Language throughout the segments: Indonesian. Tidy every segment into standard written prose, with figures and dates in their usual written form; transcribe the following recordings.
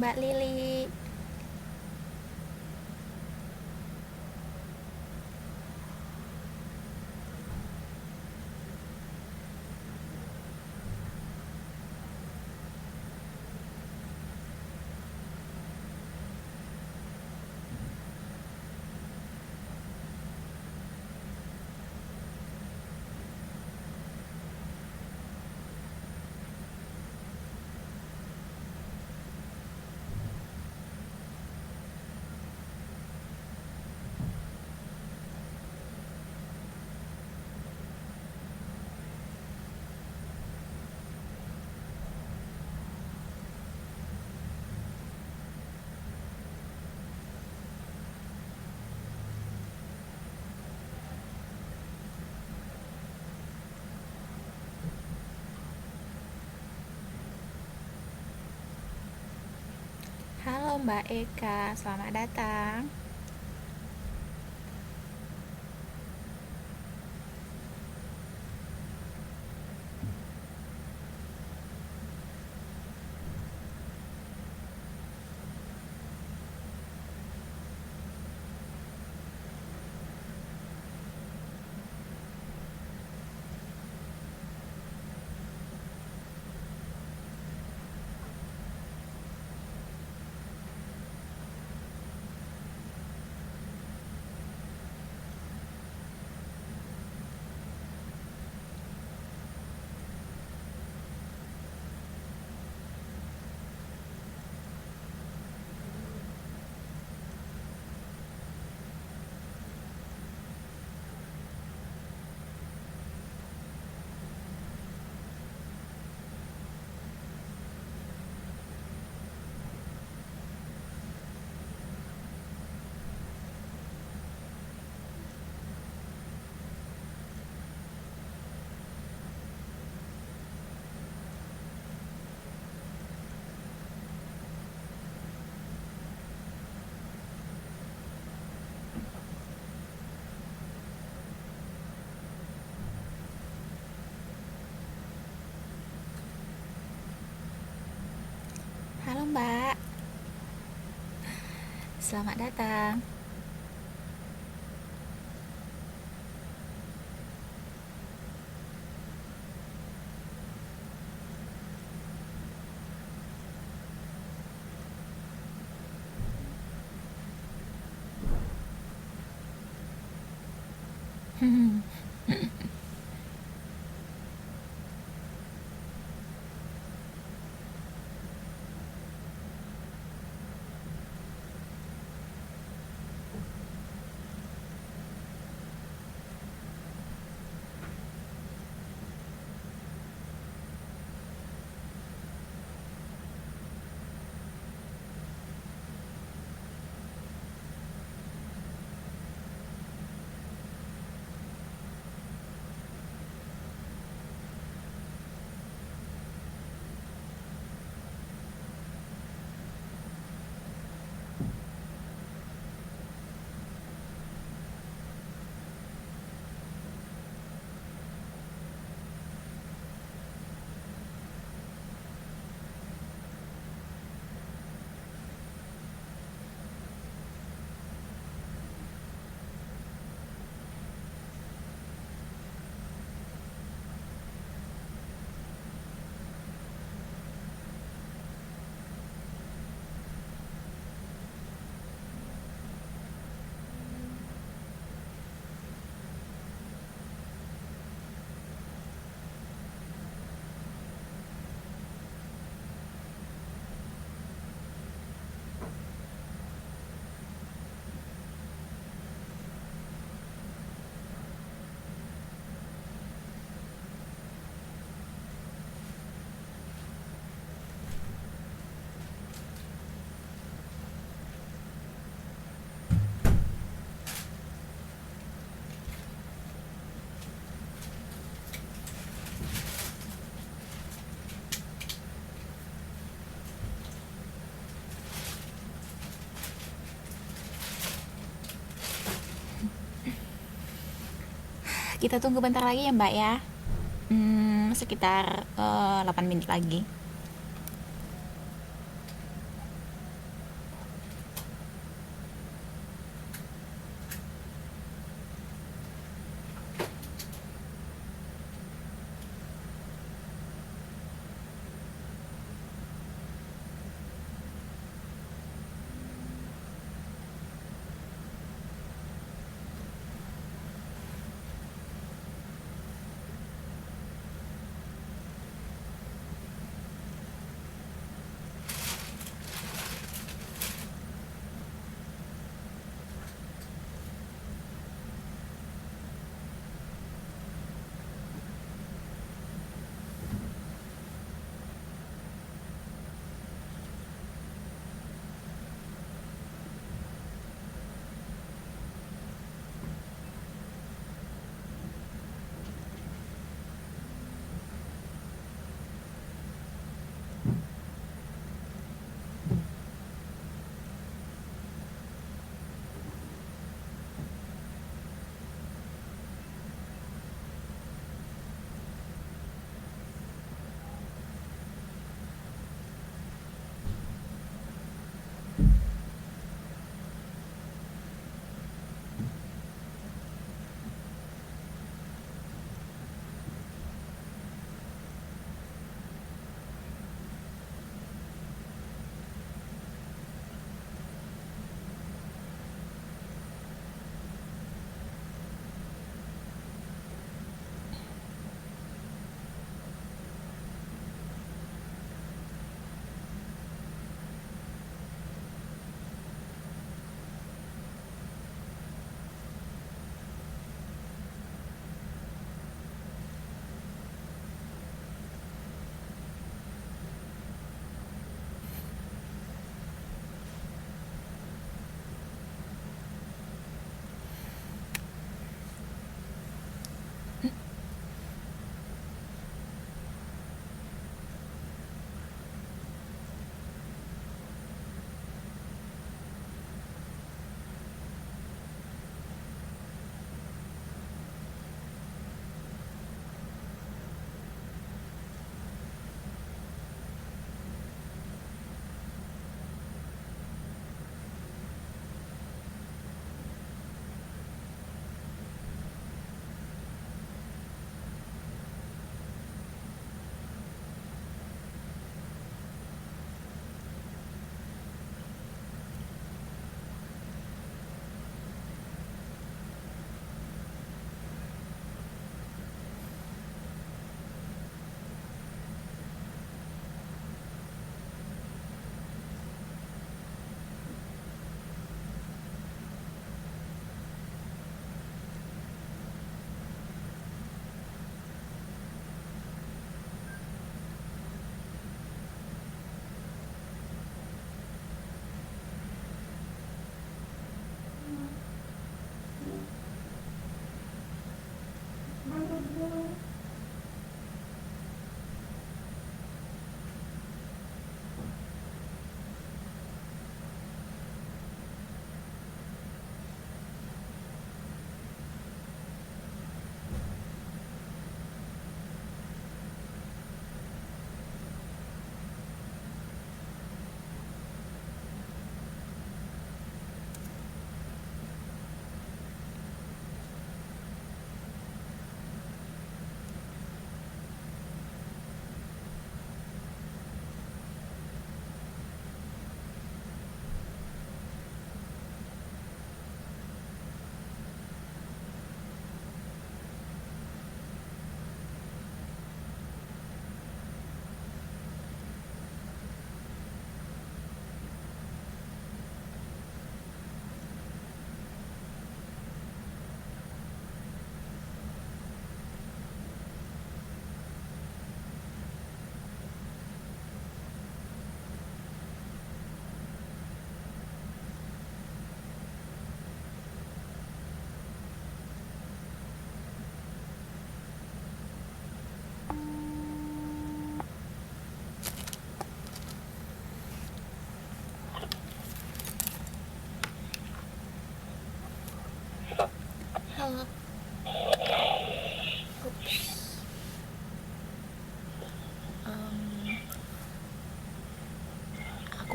Mbak Lili. Halo Mbak Eka, selamat datang. Halo Mbak, selamat datang. Kita tunggu bentar lagi ya Mbak ya. Sekitar 8 menit lagi.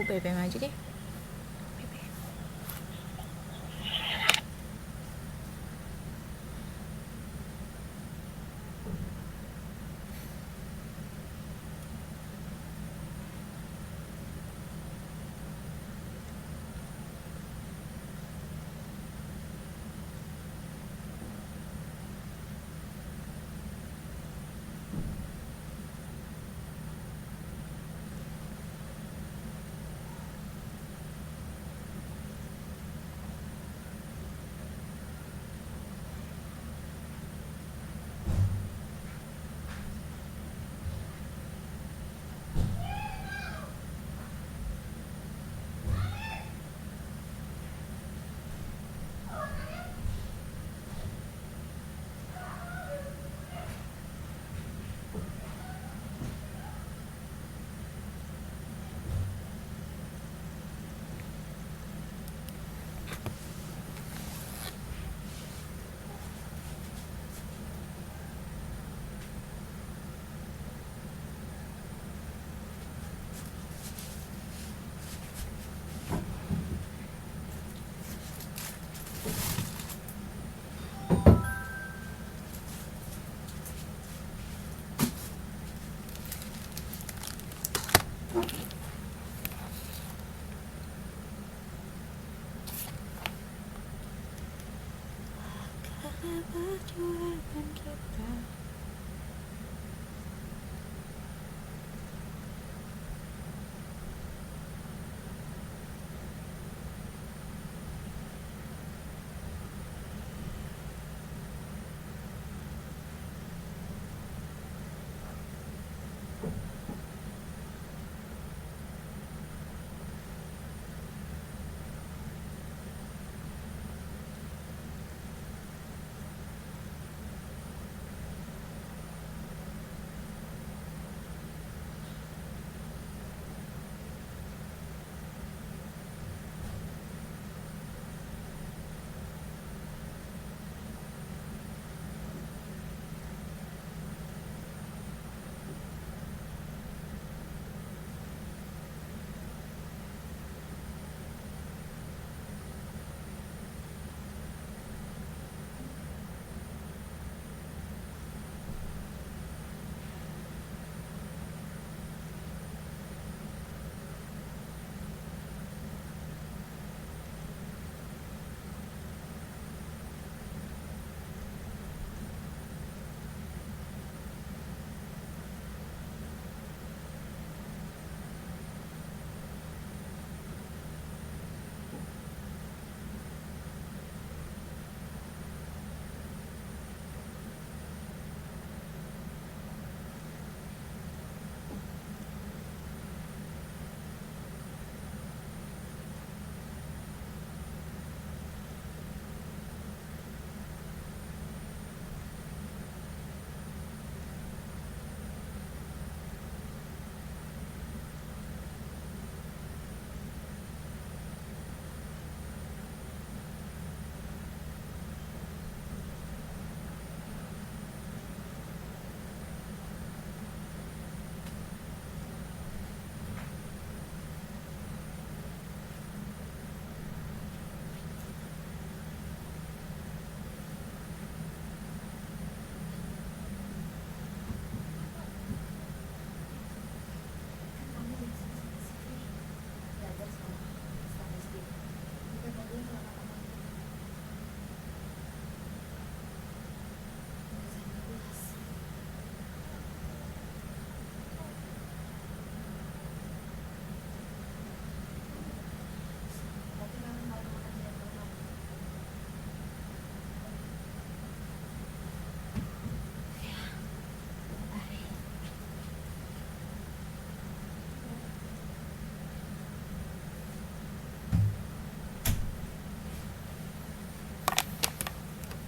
BBM aja deh. BBM. Karena perjuangan kita.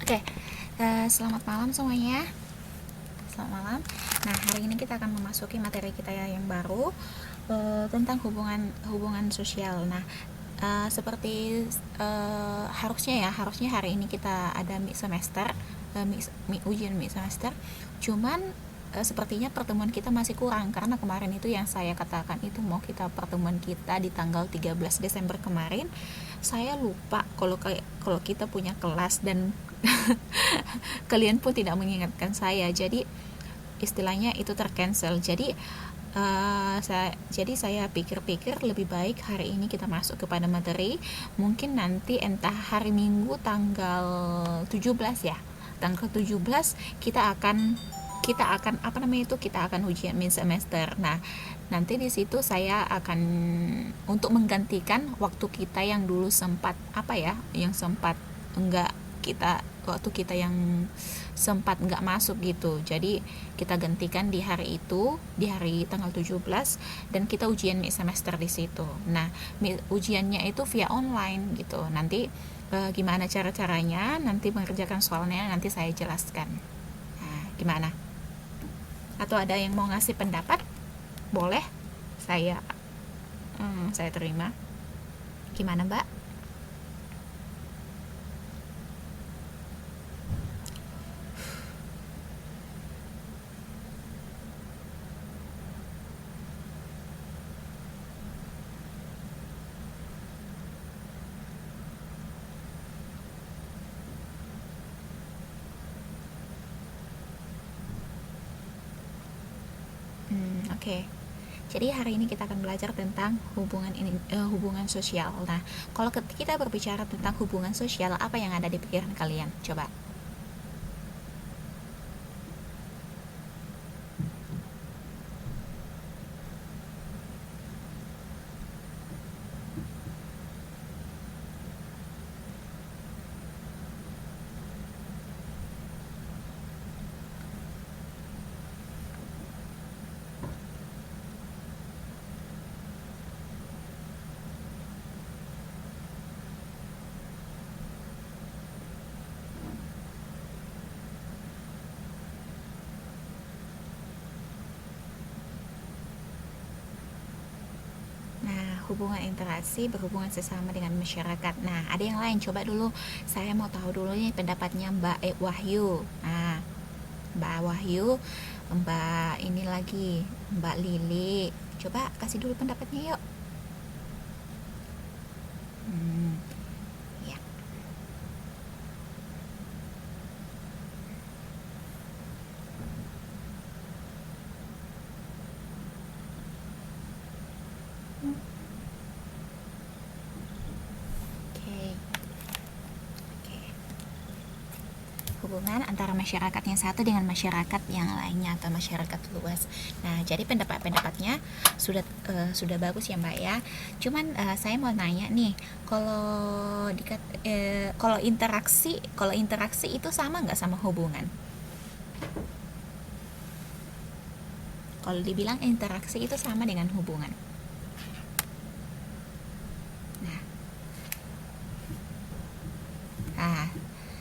Oke, selamat malam semuanya. Selamat malam. Nah, hari ini kita akan memasuki materi kita yang baru tentang hubungan sosial. Nah, seperti harusnya hari ini kita ada mid semester, ujian mid semester. Cuman sepertinya pertemuan kita masih kurang, karena kemarin itu yang saya katakan itu mau kita pertemuan kita di tanggal 13 Desember kemarin. Saya lupa kalau kita punya kelas, dan kalian pun tidak mengingatkan saya, jadi istilahnya itu tercancel. Jadi saya pikir-pikir lebih baik hari ini kita masuk kepada materi. Mungkin nanti entah hari Minggu tanggal 17 ya. Tanggal 17 kita akan ujian mid semester. Nah, nanti di situ saya akan untuk menggantikan waktu kita yang dulu sempat enggak kita waktu kita yang sempat nggak masuk gitu. Jadi kita gantikan di hari itu, di hari tanggal 17, dan kita ujian mid semester di situ. Nah, ujiannya itu via online gitu. Nanti gimana cara-caranya, nanti mengerjakan soalnya nanti saya jelaskan. Nah, gimana? Atau ada yang mau ngasih pendapat? Boleh, saya terima. Gimana, Mbak? Oke. Jadi hari ini kita akan belajar tentang hubungan sosial. Nah, kalau kita berbicara tentang hubungan sosial, apa yang ada di pikiran kalian? Coba. Hubungan interaksi berhubungan sesama dengan masyarakat. Nah, ada yang lain, coba dulu. Saya mau tahu dulu nih pendapatnya Mbak Wahyu. Nah, Mbak Wahyu, Mbak ini lagi, Mbak Lili. Coba kasih dulu pendapatnya yuk. Ya. Hubungan antara masyarakat yang satu dengan masyarakat yang lainnya atau masyarakat luas. Nah, jadi pendapat-pendapatnya sudah bagus ya Mbak ya. Cuman saya mau nanya nih, kalau interaksi itu sama nggak sama hubungan? Kalau dibilang interaksi itu sama dengan hubungan. Nah,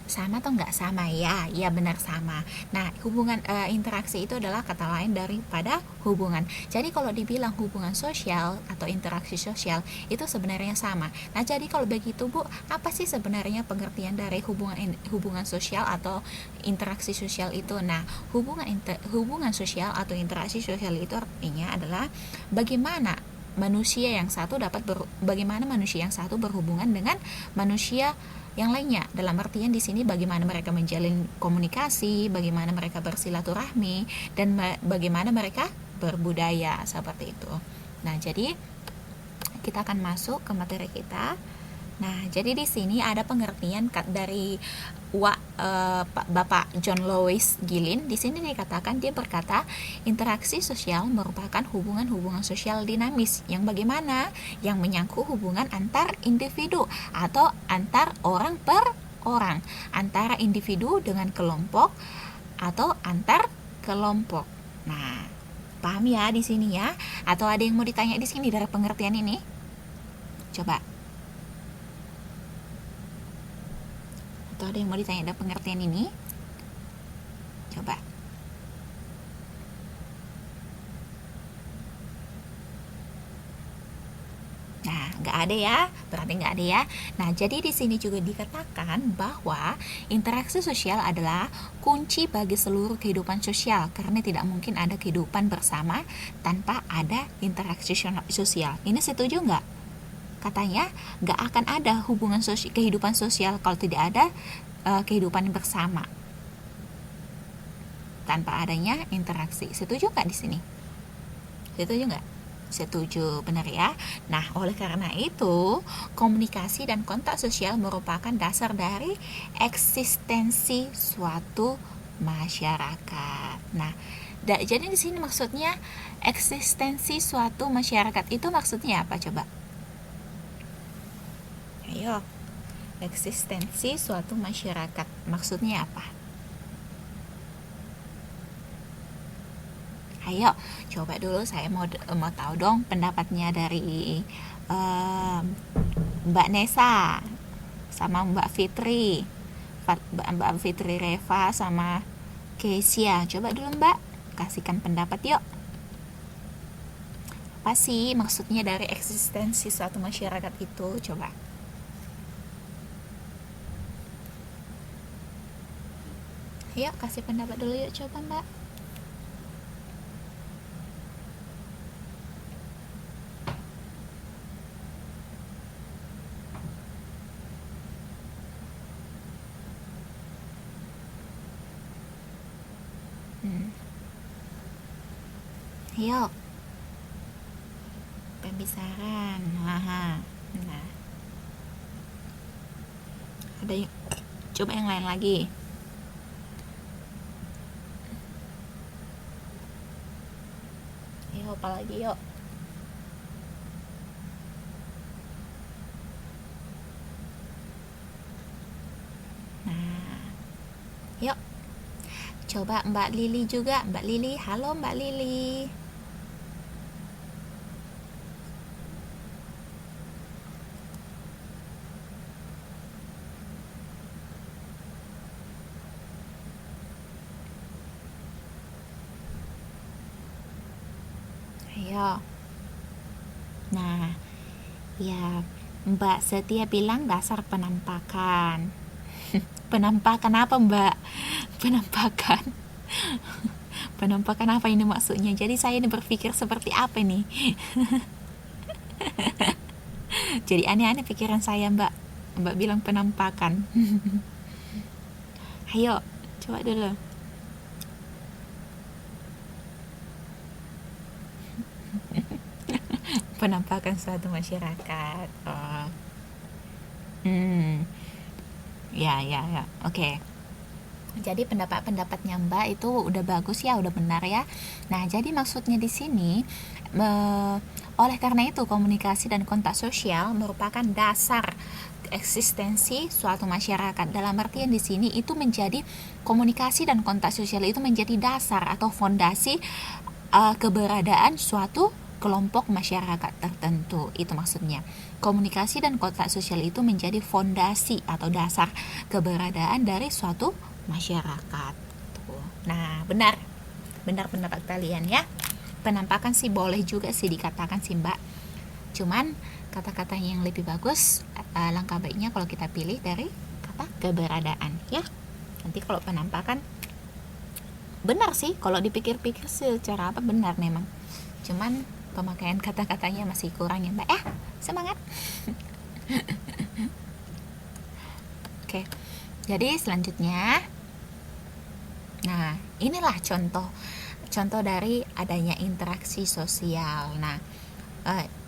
sama atau nggak sama? Ya benar sama. Nah, hubungan interaksi itu adalah kata lain daripada hubungan. Jadi kalau dibilang hubungan sosial atau interaksi sosial itu sebenarnya sama. Nah, jadi kalau begitu Bu, apa sih sebenarnya pengertian dari hubungan sosial atau interaksi sosial itu? Nah, hubungan sosial atau interaksi sosial itu artinya adalah bagaimana manusia yang satu berhubungan dengan manusia yang lainnya. Dalam artian di sini bagaimana mereka menjalin komunikasi, bagaimana mereka bersilaturahmi, dan bagaimana mereka berbudaya seperti itu. Nah, jadi kita akan masuk ke materi kita. Nah, jadi di sini ada pengertian dari Bapak John Lewis Gilin. Di sini dikatakan, dia berkata, interaksi sosial merupakan hubungan-hubungan sosial dinamis yang bagaimana yang menyangkut hubungan antar individu atau antar orang per orang, antara individu dengan kelompok atau antar kelompok. Nah, paham ya di sini ya? Atau ada yang mau ditanya di sini dari pengertian ini? Coba. Atau ada yang mau ditanya dari pengertian ini? Coba. Nah, nggak ada ya, berarti nggak ada ya. Nah, jadi di sini juga dikatakan bahwa interaksi sosial adalah kunci bagi seluruh kehidupan sosial, karena tidak mungkin ada kehidupan bersama tanpa ada interaksi sosial. Ini setuju nggak? Katanya nggak akan ada hubungan kehidupan sosial kalau tidak ada kehidupan bersama tanpa adanya interaksi. Setuju nggak di sini? Setuju nggak? Setuju, benar ya. Nah, oleh karena itu, komunikasi dan kontak sosial merupakan dasar dari eksistensi suatu masyarakat. Nah, jadi di sini maksudnya eksistensi suatu masyarakat itu maksudnya apa coba? Ayo, eksistensi suatu masyarakat maksudnya apa? Ayo, coba dulu saya mau tahu dong pendapatnya dari Mbak Nesa sama Mbak Fitri, Mbak Fitri Reva sama Kesia. Coba dulu Mbak, kasihkan pendapat yuk. Apa sih maksudnya dari eksistensi suatu masyarakat itu? Coba. Yuk, kasih pendapat dulu yuk, coba Mbak. Yuk, pembicaraan. Nah, ada yang coba yang lain lagi. Yuk, apa lagi yuk? Nah, yuk. Coba Mbak Lili juga. Mbak Lili, halo Mbak Lili. Ayo. Nah, ya Mbak Setia bilang dasar penampakan. Penampakan apa Mbak? Penampakan. Penampakan apa ini maksudnya? Jadi saya ini berpikir seperti apa nih? Jadi aneh-aneh pikiran saya Mbak. Mbak bilang penampakan. Ayo, coba dulu. Penampakan suatu masyarakat. Oh. Ya. Oke. Jadi pendapat-pendapatnya Mbak itu udah bagus ya, udah benar ya. Nah, jadi maksudnya di sini oleh karena itu komunikasi dan kontak sosial merupakan dasar eksistensi suatu masyarakat. Dalam artian di sini itu menjadi komunikasi dan kontak sosial itu menjadi dasar atau fondasi keberadaan suatu kelompok masyarakat tertentu. Itu maksudnya. Komunikasi dan kontak sosial itu menjadi fondasi atau dasar keberadaan dari suatu masyarakat. Nah, benar pendapat kalian ya. Penampakan sih boleh juga sih dikatakan sih Mbak. Cuman kata-kata yang lebih bagus, langkah baiknya kalau kita pilih dari kata keberadaan ya. Nanti kalau penampakan benar sih, kalau dipikir-pikir secara apa benar memang. Cuman pemakaian kata-katanya masih kurang ya Mbak. Semangat. Oke. Jadi selanjutnya, nah inilah contoh dari adanya interaksi sosial. Nah,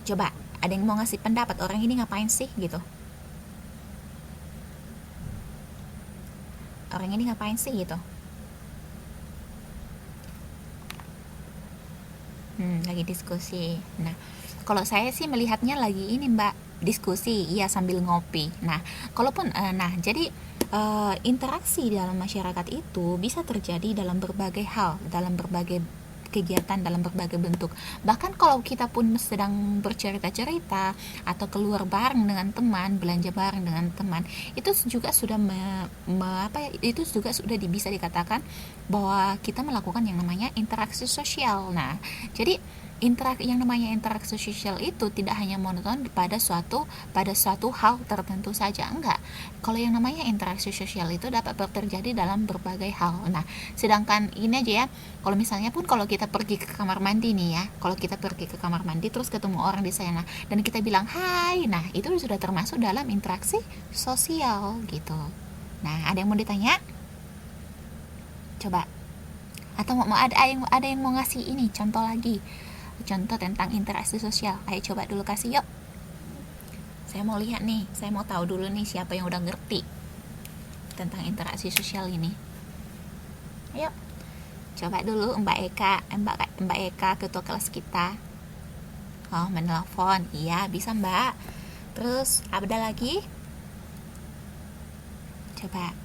coba ada yang mau ngasih pendapat, orang ini ngapain sih gitu? Orang ini ngapain sih gitu? Lagi diskusi. Nah, kalau saya sih melihatnya lagi ini Mbak, diskusi, iya sambil ngopi. Nah, kalaupun jadi interaksi dalam masyarakat itu bisa terjadi dalam berbagai hal, dalam berbagai kegiatan, dalam berbagai bentuk. Bahkan kalau kita pun sedang bercerita-cerita atau keluar bareng dengan teman, belanja bareng dengan teman, itu juga sudah itu juga sudah bisa dikatakan bahwa kita melakukan yang namanya interaksi sosial. Nah, jadi yang namanya interaksi sosial itu tidak hanya monoton pada suatu hal tertentu saja, enggak. Kalau yang namanya interaksi sosial itu dapat terjadi dalam berbagai hal. Nah, sedangkan ini aja ya, kalau misalnya pun kalau kita pergi ke kamar mandi nih ya, kalau kita pergi ke kamar mandi terus ketemu orang di sana dan kita bilang hai, nah itu sudah termasuk dalam interaksi sosial gitu. Nah, ada yang mau ditanya? Coba. Atau mau ada yang mau ngasih ini contoh lagi, contoh tentang interaksi sosial. Ayo coba dulu kasih yuk. Saya mau lihat nih, saya mau tahu dulu nih siapa yang udah ngerti tentang interaksi sosial ini. Ayo coba dulu Mbak Eka ketua kelas kita. Oh, menelpon. Iya, bisa Mbak. Terus ada lagi? Coba.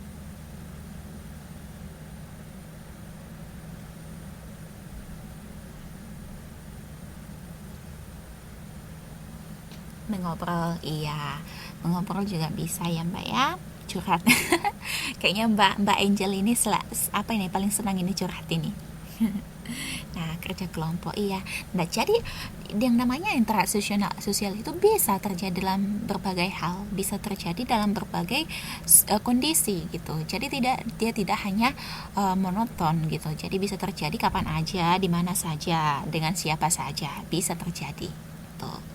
Mengobrol, iya, mengobrol juga bisa ya Mbak ya, curhat. Kayaknya Mbak Angel ini apa ini paling senang ini curhat ini. Nah, kerja kelompok, iya. Nah, jadi yang namanya interaksi sosial itu bisa terjadi dalam berbagai hal, bisa terjadi dalam berbagai kondisi gitu. Jadi dia tidak hanya monoton gitu. Jadi bisa terjadi kapan aja, di mana saja, dengan siapa saja bisa terjadi. Tuh.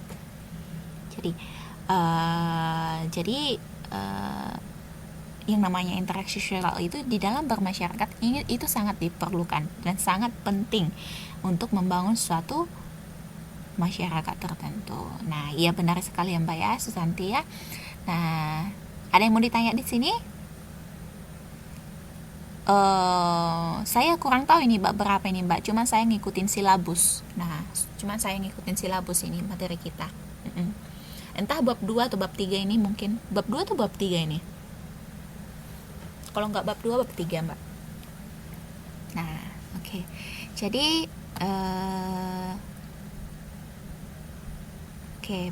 Jadi yang namanya interaksi sosial itu di dalam bermasyarakat itu sangat diperlukan dan sangat penting untuk membangun suatu masyarakat tertentu. Nah, iya benar sekali ya Mbak ya, Susanti ya. Nah, ada yang mau ditanya di sini? Saya kurang tahu ini Mbak berapa ini Mbak, cuman saya ngikutin silabus. Nah, cuman saya ngikutin silabus ini materi kita. Entah bab 2 atau bab 3 ini, mungkin bab 2 atau bab 3 ini. Kalau nggak bab 2, bab 3 Mbak. Nah, oke. Jadi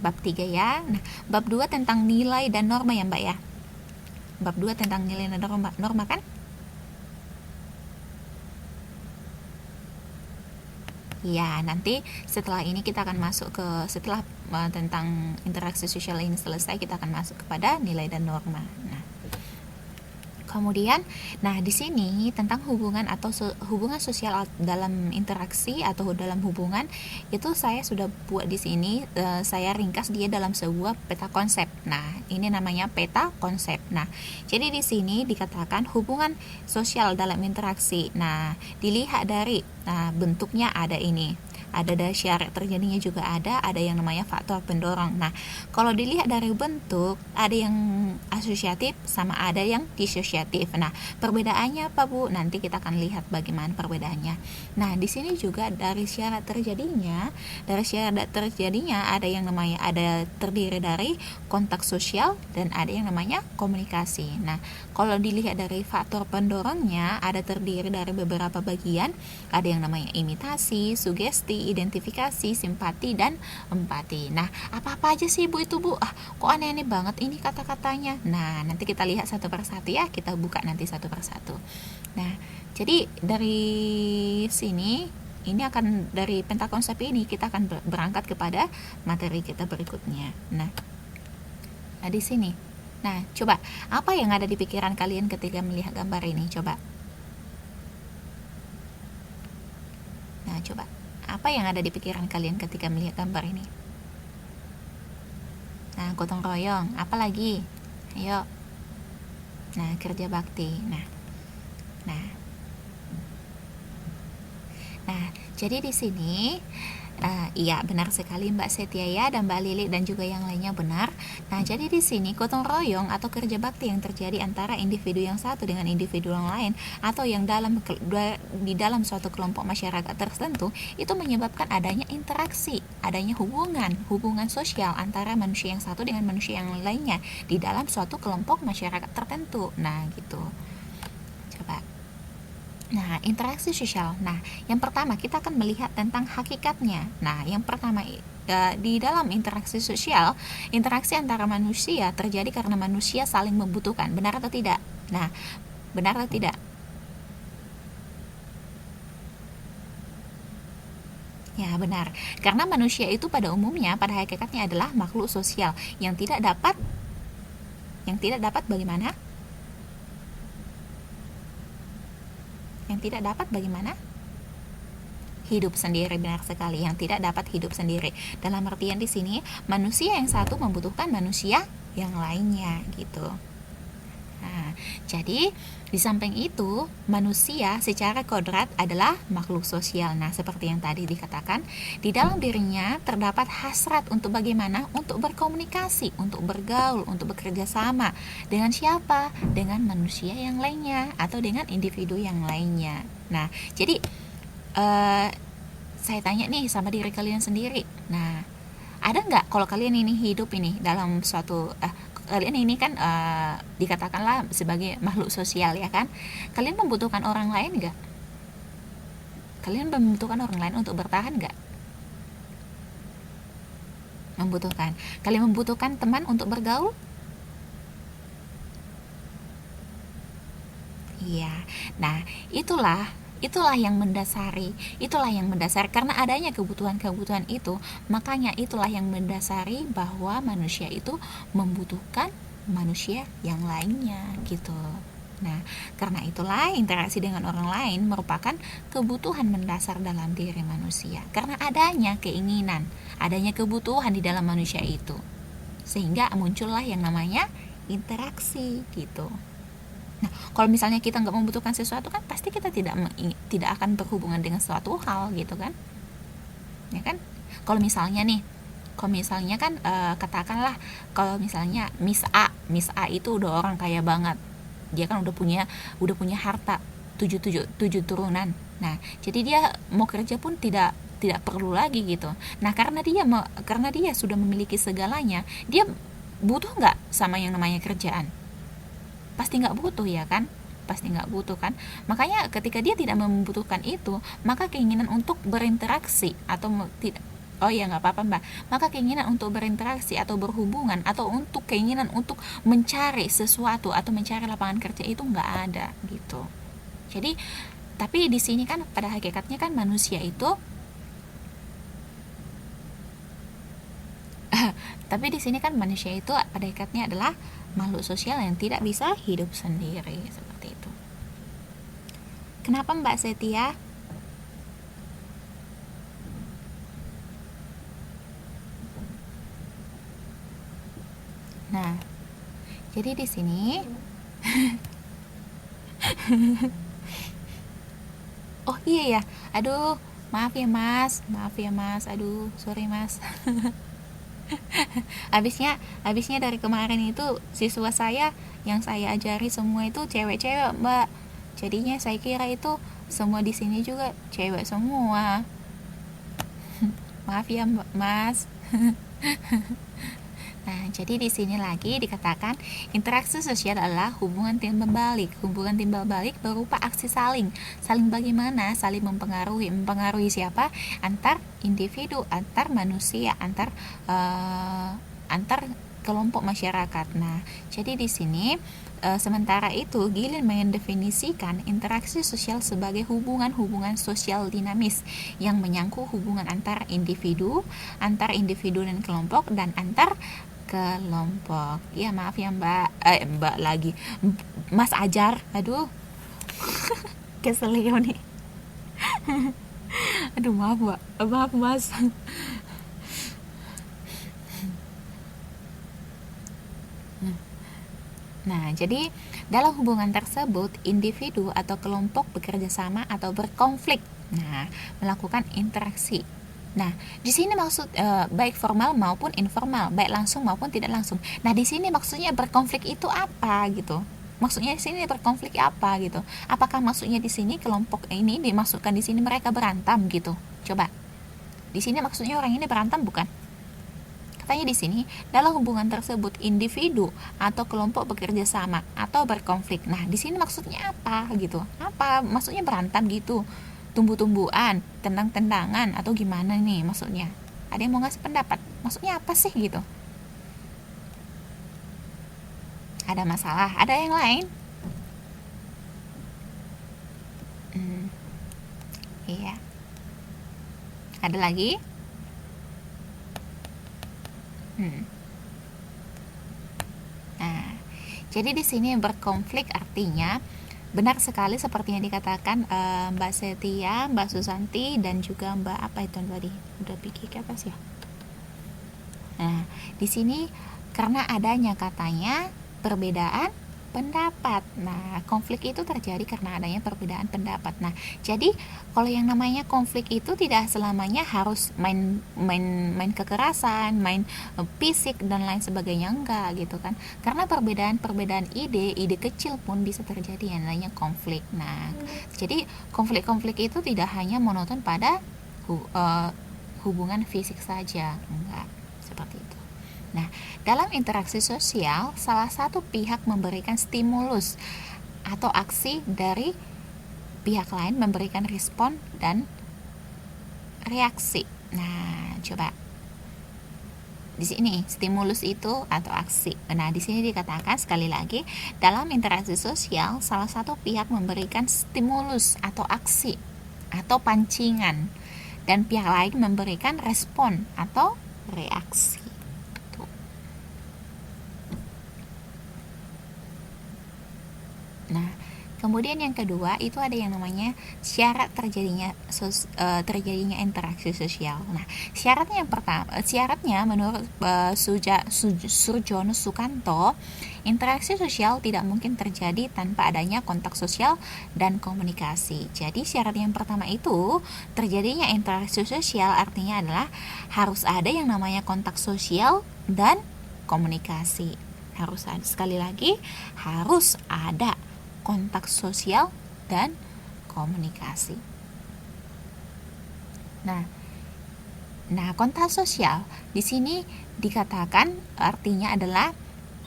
bab 3 ya. Nah, bab 2 tentang nilai dan norma ya Mbak ya. Bab 2 tentang nilai dan norma kan? Ya, nanti setelah ini kita akan masuk ke setelah tentang interaksi sosial ini selesai, kita akan masuk kepada nilai dan norma. Nah, kemudian, di sini tentang hubungan atau hubungan sosial dalam interaksi atau dalam hubungan itu saya sudah buat di sini. Saya ringkas dia dalam sebuah peta konsep. Nah, ini namanya peta konsep. Nah, jadi di sini dikatakan hubungan sosial dalam interaksi. Nah, dilihat dari bentuknya ada ini. Ada dari syarat terjadinya juga ada yang namanya faktor pendorong. Nah, kalau dilihat dari bentuk, ada yang asosiatif sama ada yang disosiatif. Nah, perbedaannya apa Bu? Nanti kita akan lihat bagaimana perbedaannya. Nah, di sini juga dari syarat terjadinya ada yang namanya terdiri dari kontak sosial dan ada yang namanya komunikasi. Nah, kalau dilihat dari faktor pendorongnya ada terdiri dari beberapa bagian, ada yang namanya imitasi, sugesti, identifikasi, simpati, dan empati. Nah, apa-apa aja sih Bu itu Bu? Kok aneh-aneh banget ini kata-katanya. Nah, nanti kita lihat satu persatu ya, kita buka nanti satu persatu. Nah, jadi dari sini ini akan dari peta konsep ini kita akan berangkat kepada materi kita berikutnya. Nah, di sini. Nah, coba apa yang ada di pikiran kalian ketika melihat gambar ini? Coba. Nah, coba. Apa yang ada di pikiran kalian ketika melihat gambar ini? Nah, gotong royong, apa lagi? Ayo. Nah, kerja bakti. Nah, jadi di sini iya benar sekali Mbak Setia ya, dan Mbak Lili dan juga yang lainnya benar. Nah, jadi di sini gotong royong atau kerja bakti yang terjadi antara individu yang satu dengan individu yang lain atau yang di dalam suatu kelompok masyarakat tertentu itu menyebabkan adanya interaksi, adanya hubungan sosial antara manusia yang satu dengan manusia yang lainnya di dalam suatu kelompok masyarakat tertentu. Nah, gitu. Coba. Nah, interaksi sosial. Nah, yang pertama kita akan melihat tentang hakikatnya. Nah, yang pertama di dalam interaksi sosial, interaksi antara manusia terjadi karena manusia saling membutuhkan. Benar atau tidak? Nah, benar atau tidak? Ya, benar. Karena manusia itu pada umumnya, pada hakikatnya adalah makhluk sosial yang tidak dapat bagaimana? Yang tidak dapat bagaimana? Hidup sendiri, benar sekali. Yang tidak dapat hidup sendiri. Dalam artian di sini, manusia yang satu membutuhkan manusia yang lainnya gitu. Nah, jadi di samping itu, manusia secara kodrat adalah makhluk sosial. Nah, seperti yang tadi dikatakan, di dalam dirinya terdapat hasrat untuk bagaimana? Untuk berkomunikasi, untuk bergaul, untuk bekerja sama. Dengan siapa? Dengan manusia yang lainnya atau dengan individu yang lainnya. Nah, jadi saya tanya nih sama diri kalian sendiri. Nah, ada nggak kalau kalian ini hidup ini dalam suatu kalian ini kan dikatakanlah sebagai makhluk sosial ya kan, kalian membutuhkan orang lain nggak? Kalian membutuhkan orang lain untuk bertahan nggak? Membutuhkan. Kalian membutuhkan teman untuk bergaul? Iya. Nah, itulah yang mendasari, karena adanya kebutuhan-kebutuhan itu, makanya itulah yang mendasari bahwa manusia itu membutuhkan manusia yang lainnya gitu. Nah, karena itulah interaksi dengan orang lain merupakan kebutuhan mendasar dalam diri manusia, karena adanya keinginan, adanya kebutuhan di dalam manusia itu, sehingga muncullah yang namanya interaksi gitu. Nah, kalau misalnya kita nggak membutuhkan sesuatu kan pasti kita tidak akan berhubungan dengan suatu hal gitu kan, ya kan? Kalau misalnya kan katakanlah kalau misalnya Miss A itu udah orang kaya banget, dia kan udah punya harta 7 turunan. Nah, jadi dia mau kerja pun tidak perlu lagi gitu. Nah, karena dia sudah memiliki segalanya, dia butuh nggak sama yang namanya kerjaan? Pasti nggak butuh ya kan, makanya ketika dia tidak membutuhkan itu, maka keinginan untuk berinteraksi atau tidak, oh ya nggak apa-apa mbak, maka keinginan untuk berinteraksi atau berhubungan atau untuk keinginan untuk mencari sesuatu atau mencari lapangan kerja itu nggak ada gitu. Jadi tapi di sini kan pada hakikatnya kan manusia itu pada hakikatnya adalah makhluk sosial yang tidak bisa hidup sendiri seperti itu. Kenapa Mbak Setia? Nah, jadi di sini oh iya ya, aduh maaf ya mas, aduh sorry mas. habisnya dari kemarin itu siswa saya yang saya ajari semua itu cewek-cewek mbak, jadinya saya kira itu semua di sini juga cewek semua. Maaf ya mas. Nah, jadi di sini lagi dikatakan interaksi sosial adalah hubungan timbal balik. Hubungan timbal balik berupa aksi saling bagaimana? Saling mempengaruhi siapa? Antar individu, antar manusia, antar kelompok masyarakat. Nah, jadi di sini sementara itu Gillen mendefinisikan interaksi sosial sebagai hubungan sosial dinamis yang menyangkut hubungan antar individu dan kelompok, dan antar kelompok. Ya maaf ya mbak lagi mas ajar, aduh keselio nih. Aduh maaf mas. Nah, jadi dalam hubungan tersebut individu atau kelompok bekerja sama atau berkonflik. Nah, melakukan interaksi. Nah, di sini maksud baik formal maupun informal, baik langsung maupun tidak langsung. Nah, di sini maksudnya berkonflik itu apa gitu? Maksudnya di sini berkonflik apa gitu? Apakah maksudnya di sini kelompok ini dimasukkan di sini mereka berantem gitu? Coba. Di sini maksudnya orang ini berantem bukan? Katanya di sini dalam hubungan tersebut individu atau kelompok bekerja sama atau berkonflik. Nah, di sini maksudnya apa gitu? Apa maksudnya berantem gitu? Tumbuh-tumbuhan, tendang-tendangan atau gimana nih maksudnya? Ada yang mau ngasih pendapat? Maksudnya apa sih gitu? Ada masalah? Ada yang lain? Iya. Ada lagi? Nah, jadi di sini berkonflik artinya benar sekali seperti yang dikatakan Mbak Setia, Mbak Susanti, dan juga Mbak apa itu tadi? Udah pikir ke atas ya. Nah, di sini karena adanya katanya perbedaan pendapat. Nah, konflik itu terjadi karena adanya perbedaan pendapat. Nah, jadi kalau yang namanya konflik itu tidak selamanya harus main kekerasan, main fisik dan lain sebagainya, enggak gitu kan. Karena perbedaan ide kecil pun bisa terjadi yang namanya konflik. Nah, jadi konflik-konflik itu tidak hanya monoton pada hubungan fisik saja, enggak seperti itu. Nah, dalam interaksi sosial, salah satu pihak memberikan stimulus atau aksi dari pihak lain memberikan respon dan reaksi. Nah, coba di sini stimulus itu atau aksi. Nah, di sini dikatakan sekali lagi, dalam interaksi sosial, salah satu pihak memberikan stimulus atau aksi atau pancingan dan pihak lain memberikan respon atau reaksi. Nah, kemudian yang kedua itu ada yang namanya syarat terjadinya interaksi sosial. Nah, syaratnya menurut Surjono Sukanto, interaksi sosial tidak mungkin terjadi tanpa adanya kontak sosial dan komunikasi. Jadi syarat yang pertama itu terjadinya interaksi sosial artinya adalah harus ada yang namanya kontak sosial dan komunikasi. Harus ada, sekali lagi harus ada kontak sosial dan komunikasi. Nah, kontak sosial di sini dikatakan artinya adalah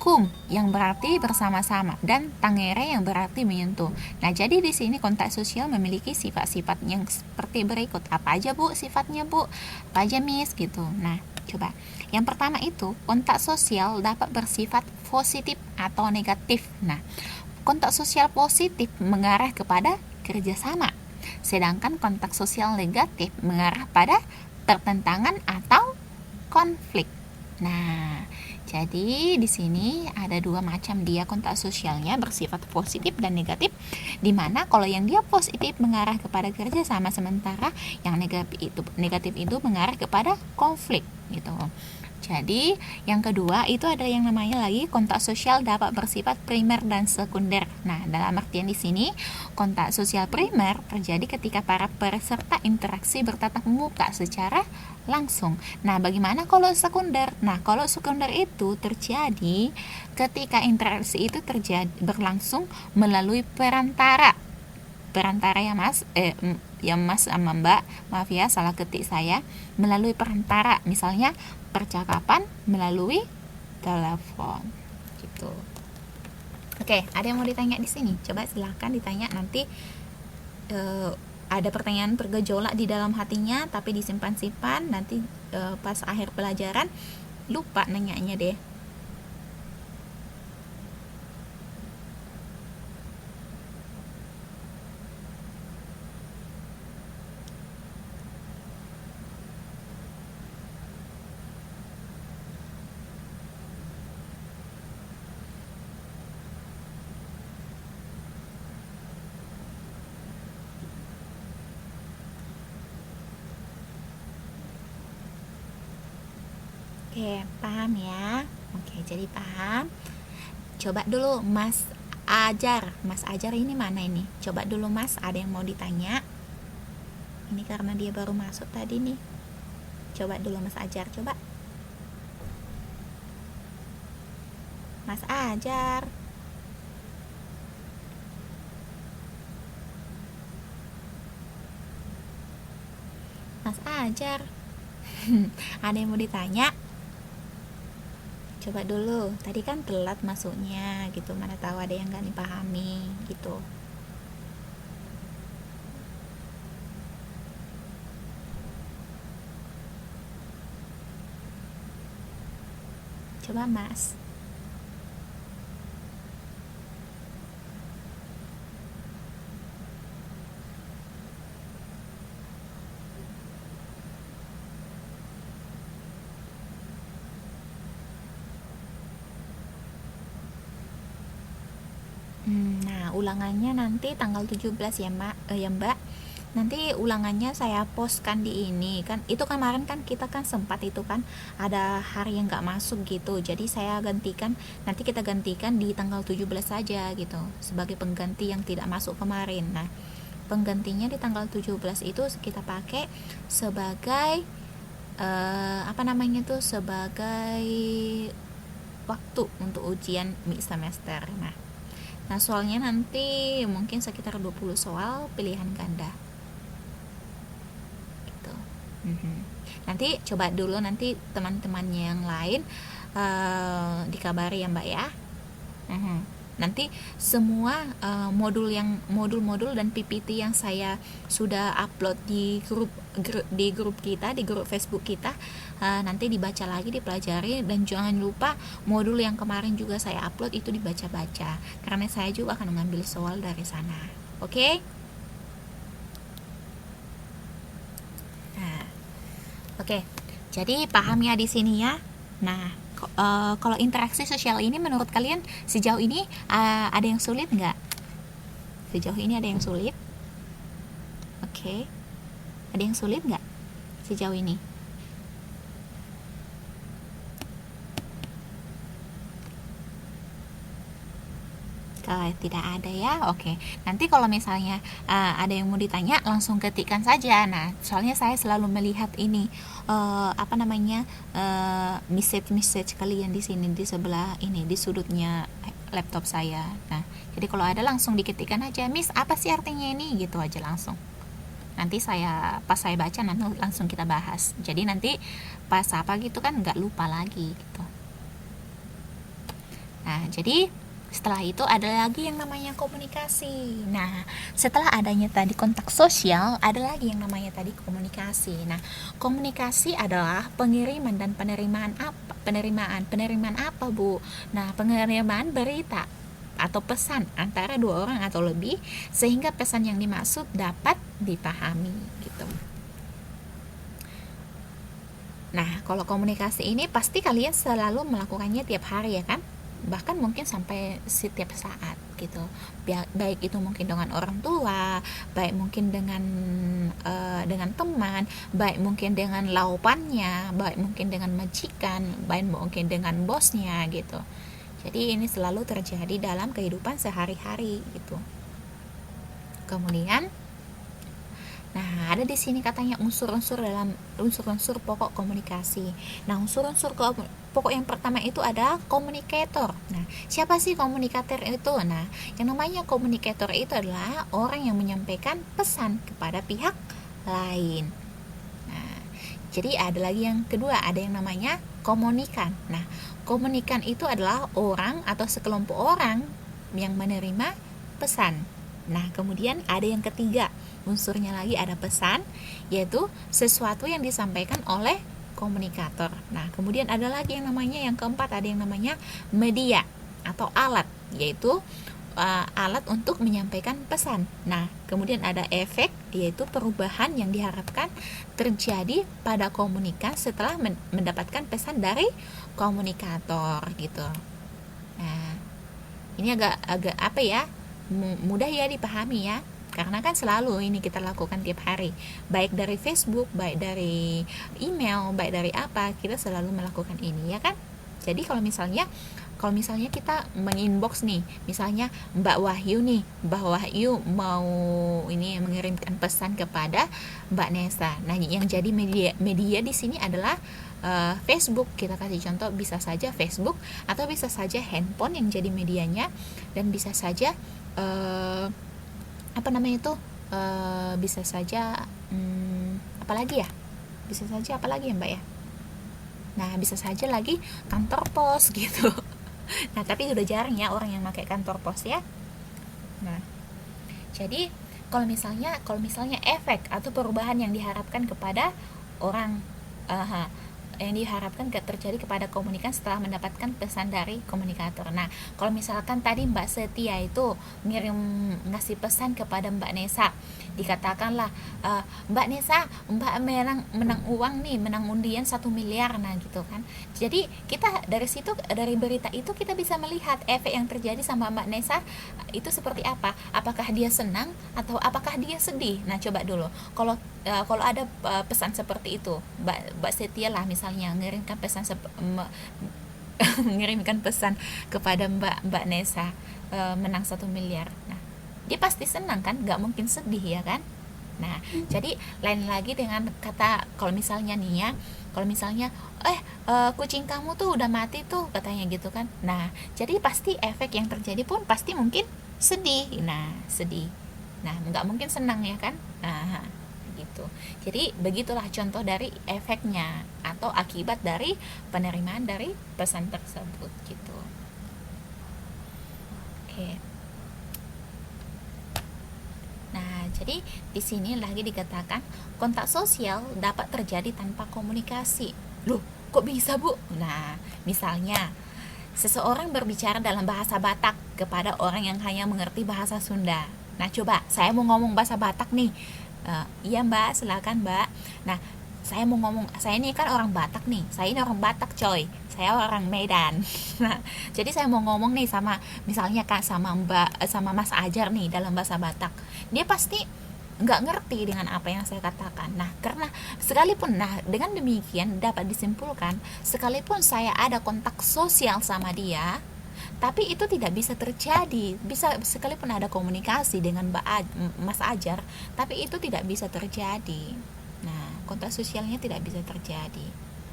kum yang berarti bersama-sama dan tangere yang berarti menyentuh. Nah, jadi di sini kontak sosial memiliki sifat-sifat yang seperti berikut. Apa aja, Bu, sifatnya, Bu? Apa aja, Miss? Gitu. Nah, coba. Yang pertama itu, kontak sosial dapat bersifat positif atau negatif. Nah, kontak sosial positif mengarah kepada kerjasama, sedangkan kontak sosial negatif mengarah pada pertentangan atau konflik. Nah, jadi di sini ada dua macam dia kontak sosialnya bersifat positif dan negatif, di mana kalau yang dia positif mengarah kepada kerjasama, sementara yang negatif itu mengarah kepada konflik gitu. Jadi yang kedua itu ada yang namanya lagi kontak sosial dapat bersifat primer dan sekunder. Nah, dalam artian di sini kontak sosial primer terjadi ketika para peserta interaksi bertatap muka secara langsung. Nah, bagaimana kalau sekunder? Nah, kalau sekunder itu terjadi ketika interaksi itu berlangsung melalui perantara ya Mas, sama Mbak, maaf ya salah ketik saya, melalui perantara, misalnya percakapan melalui telepon gitu. Oke, ada yang mau ditanya di sini? Coba silahkan ditanya, nanti ada pertanyaan bergejolak di dalam hatinya tapi disimpan-simpan, nanti pas akhir pelajaran lupa nanyanya deh. Oke, paham ya? Oke, jadi paham. Coba dulu Mas Ajar ini mana ini? Coba dulu Mas, ada yang mau ditanya? Ini karena dia baru masuk tadi nih. Coba dulu Mas Ajar, coba. Mas Ajar. Mas Ajar. Ada yang mau ditanya? Coba dulu, tadi kan telat masuknya gitu, mana tahu ada yang gak dipahami gitu. Coba Mas. Nah, ulangannya nanti tanggal 17 ya, Mbak. Nanti ulangannya saya postkan di ini kan. Itu kemarin kan kita kan sempat itu kan ada hari yang nggak masuk gitu. Jadi saya gantikan, nanti kita gantikan di tanggal 17 saja gitu sebagai pengganti yang tidak masuk kemarin. Nah, penggantinya di tanggal 17 itu kita pakai sebagai apa namanya tuh, sebagai waktu untuk ujian mid semester. Nah, soalnya nanti mungkin sekitar 20 soal pilihan ganda gitu. Nanti coba dulu, nanti teman-temannya yang lain dikabari ya Mbak ya. Nanti semua modul-modul dan PPT yang saya sudah upload di grup kita, di grup Facebook kita, nanti dibaca lagi, dipelajari, dan jangan lupa modul yang kemarin juga saya upload itu dibaca-baca, karena saya juga akan mengambil soal dari sana. Oke? Nah, oke. Jadi paham ya di sini ya. Nah, kalau interaksi sosial ini menurut kalian sejauh ini ada yang sulit nggak? Sejauh ini ada yang sulit? Oke. Ada yang sulit nggak sejauh ini? Tidak ada ya. Oke. Nanti kalau misalnya ada yang mau ditanya, langsung ketikkan saja. Nah, soalnya saya selalu melihat ini apa namanya, message kalian di sini, di sebelah ini, di sudutnya laptop saya. Nah, jadi kalau ada langsung diketikkan aja, Miss apa sih artinya ini, gitu aja langsung. Nanti pas saya baca, nanti langsung kita bahas. Jadi nanti pas apa gitu kan nggak lupa lagi gitu. Nah, jadi setelah itu ada lagi yang namanya komunikasi. Nah, setelah adanya tadi kontak sosial, ada lagi yang namanya tadi komunikasi. Nah, komunikasi adalah pengiriman dan penerimaan apa? Penerimaan apa, Bu? Nah, pengiriman berita atau pesan antara dua orang atau lebih, sehingga pesan yang dimaksud dapat dipahami gitu. Nah, kalau komunikasi ini pasti kalian selalu melakukannya tiap hari ya kan? Bahkan mungkin sampai setiap saat gitu. Baik itu mungkin dengan orang tua, baik mungkin dengan teman, baik mungkin dengan laupannya, baik mungkin dengan majikan, baik mungkin dengan bosnya gitu. Jadi ini selalu terjadi dalam kehidupan sehari-hari gitu. Kemudian nah, ada di sini katanya unsur-unsur pokok komunikasi. Nah, unsur-unsur pokok yang pertama itu ada komunikator. Nah, siapa sih komunikator itu? Nah, yang namanya komunikator itu adalah orang yang menyampaikan pesan kepada pihak lain. Nah, jadi ada lagi yang kedua, ada yang namanya komunikan. Nah, komunikan itu adalah orang atau sekelompok orang yang menerima pesan. Nah, kemudian ada yang ketiga, unsurnya lagi ada pesan, yaitu sesuatu yang disampaikan oleh komunikator. Nah, kemudian ada lagi yang keempat, ada yang namanya media atau alat, yaitu alat untuk menyampaikan pesan. Nah, kemudian ada efek, yaitu perubahan yang diharapkan terjadi pada komunikan setelah mendapatkan pesan dari komunikator gitu. Nah, ini agak apa ya, mudah ya dipahami ya, karena kan selalu ini kita lakukan tiap hari, baik dari Facebook, baik dari email, baik dari apa, kita selalu melakukan ini ya kan. Jadi kalau misalnya kita menginbox nih, misalnya Mbak Wahyu mau ini mengirimkan pesan kepada Mbak Nesa. Nah, yang jadi media di sini adalah Facebook. Kita kasih contoh, bisa saja Facebook atau bisa saja handphone yang jadi medianya, dan bisa saja bisa saja apalagi ya Mbak ya. Nah, bisa saja lagi kantor pos gitu. Nah, tapi udah jarang ya orang yang pakai kantor pos ya. Nah, jadi kalau misalnya efek atau perubahan yang diharapkan kepada orang, yang diharapkan terjadi kepada komunikan setelah mendapatkan pesan dari komunikator. Nah, kalau misalkan tadi Mbak Setia itu ngasih pesan kepada Mbak Nesa, dikatakanlah, Mbak Nesa, Mbak menang uang nih, menang undian 1 miliar, nah gitu kan. Jadi kita dari situ, dari berita itu kita bisa melihat efek yang terjadi sama Mbak Nesa itu seperti apa. Apakah dia senang atau apakah dia sedih? Nah coba dulu. Kalau ada pesan seperti itu, Mbak Setia lah misalnya mengirimkan pesan mengirimkan pesan kepada Mbak Nesa, menang 1 miliar. Nah, dia pasti senang kan, nggak mungkin sedih ya kan. Nah, jadi lain lagi dengan kata, kalau misalnya nih ya, kalau misalnya kucing kamu tuh udah mati tuh katanya gitu kan. Nah, jadi pasti efek yang terjadi pun pasti mungkin sedih. Nah, sedih. Nah, nggak mungkin senang ya kan. Nah, gitu. Jadi begitulah contoh dari efeknya atau akibat dari penerimaan dari pesan tersebut gitu. Oke. Nah, jadi di sini lagi dikatakan kontak sosial dapat terjadi tanpa komunikasi. Loh, kok bisa, Bu? Nah, misalnya seseorang berbicara dalam bahasa Batak kepada orang yang hanya mengerti bahasa Sunda. Nah, coba saya mau ngomong bahasa Batak nih. Iya Mbak, silakan Mbak. Nah, saya mau ngomong, saya ini kan orang Batak nih, saya ini orang Batak coy, saya orang Medan. Nah, jadi saya mau ngomong nih sama, misalnya Kak, sama Mbak, sama Mas Ajar nih dalam bahasa Batak, dia pasti nggak ngerti dengan apa yang saya katakan. Nah, karena sekalipun, nah dengan demikian dapat disimpulkan, sekalipun saya ada kontak sosial sama dia, tapi itu tidak bisa terjadi. Bisa sekalipun ada komunikasi dengan Mas Ajar, tapi itu tidak bisa terjadi. Nah, kontak sosialnya tidak bisa terjadi.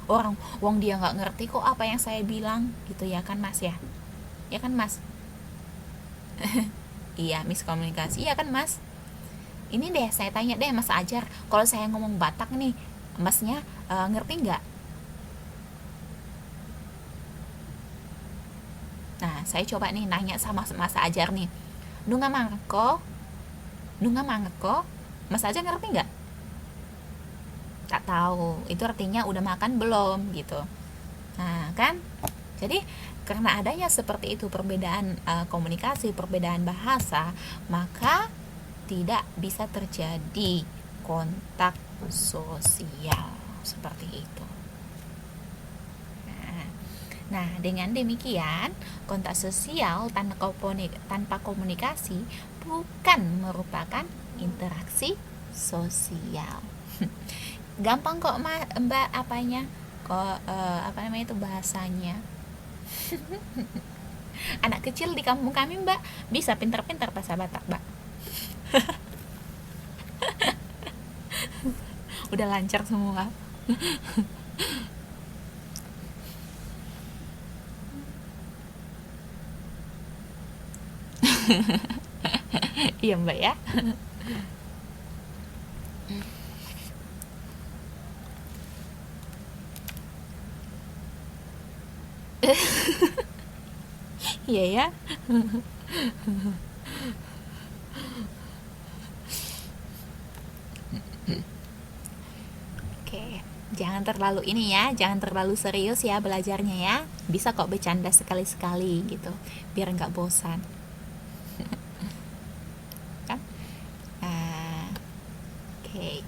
Orang wong dia nggak ngerti kok apa yang saya bilang, gitu ya kan Mas ya? Ya kan Mas? Iya, miskomunikasi. Iya kan Mas? Ini deh saya tanya deh Mas Ajar, kalau saya ngomong Batak nih, Masnya ngerti nggak? Nah, saya coba nih nanya sama Mas Ajar nih. Nunga mangko, nunga mangko, Mas Ajar ngerti nggak? Tak tahu. Itu artinya udah makan belum gitu. Nah, kan? Jadi karena adanya seperti itu perbedaan komunikasi, perbedaan bahasa, maka tidak bisa terjadi kontak sosial seperti itu. Nah, dengan demikian, kontak sosial tanpa komunikasi bukan merupakan interaksi sosial. Gampang kok Mbak, apanya? Kok apa namanya itu bahasanya? Anak kecil di kampung kami Mbak bisa pintar-pintar bahasa Batak, Mbak. Udah lancar semua. Iya Mbak ya. Iya ya. Oke, jangan terlalu ini ya, jangan terlalu serius ya belajarnya ya. Bisa kok bercanda sekali-sekali gitu, biar nggak bosan. Kan? Oke.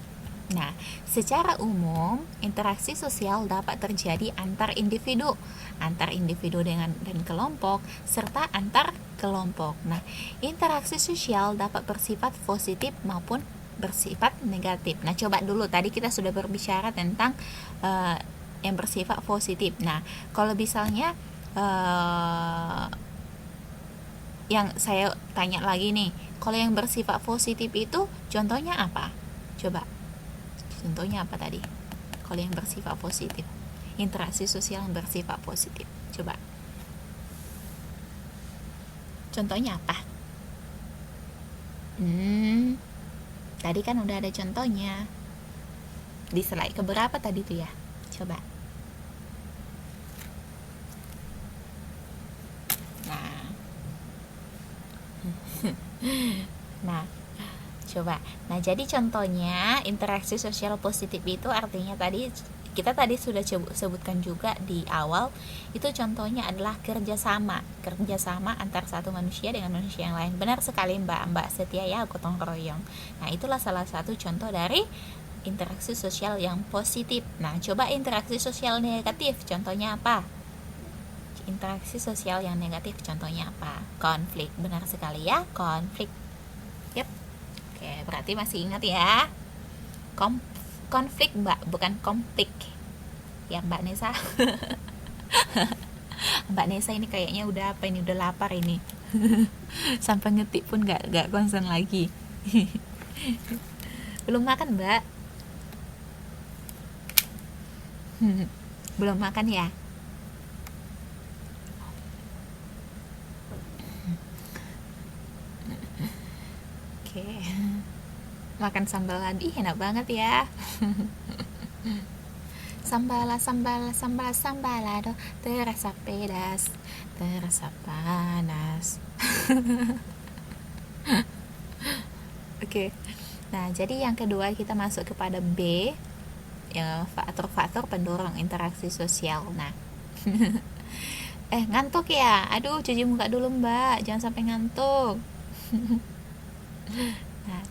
Nah, secara umum, interaksi sosial dapat terjadi antar individu dan kelompok, serta antar kelompok. Nah, interaksi sosial dapat bersifat positif maupun bersifat negatif. Nah, coba dulu tadi kita sudah berbicara tentang yang bersifat positif. Nah, kalau misalnya yang saya tanya lagi nih, kalau yang bersifat positif itu contohnya apa? Coba. Contohnya apa tadi? Kalau yang bersifat positif, interaksi sosial yang bersifat positif. Coba. Contohnya apa? Tadi kan udah ada contohnya. Di slide keberapa tadi tuh ya? Coba. Nah, coba. Nah, jadi contohnya interaksi sosial positif itu artinya tadi kita tadi sudah sebutkan juga di awal, itu contohnya adalah kerjasama antar satu manusia dengan manusia yang lain. Benar sekali Mbak Setia ya, gotong royong. Nah, itulah salah satu contoh dari interaksi sosial yang positif. Nah, coba interaksi sosial negatif, contohnya apa? Interaksi sosial yang negatif contohnya apa? Konflik. Benar sekali ya, konflik. Yep. Oke, berarti masih ingat ya. Konflik Mbak, bukan konflik ya Mbak Nesa. Mbak Nesa ini kayaknya udah lapar ini. Sampai ngetik pun gak konsen lagi. Belum makan Mbak? Belum makan ya? Oke. Makan sambal lagi enak banget ya. Sambalado terasa pedas, terasa panas. Oke. Nah, jadi yang kedua kita masuk kepada B, ya, faktor-faktor pendorong interaksi sosial. Nah, ngantuk ya? Aduh, cuci muka dulu Mbak, jangan sampai ngantuk. Nah,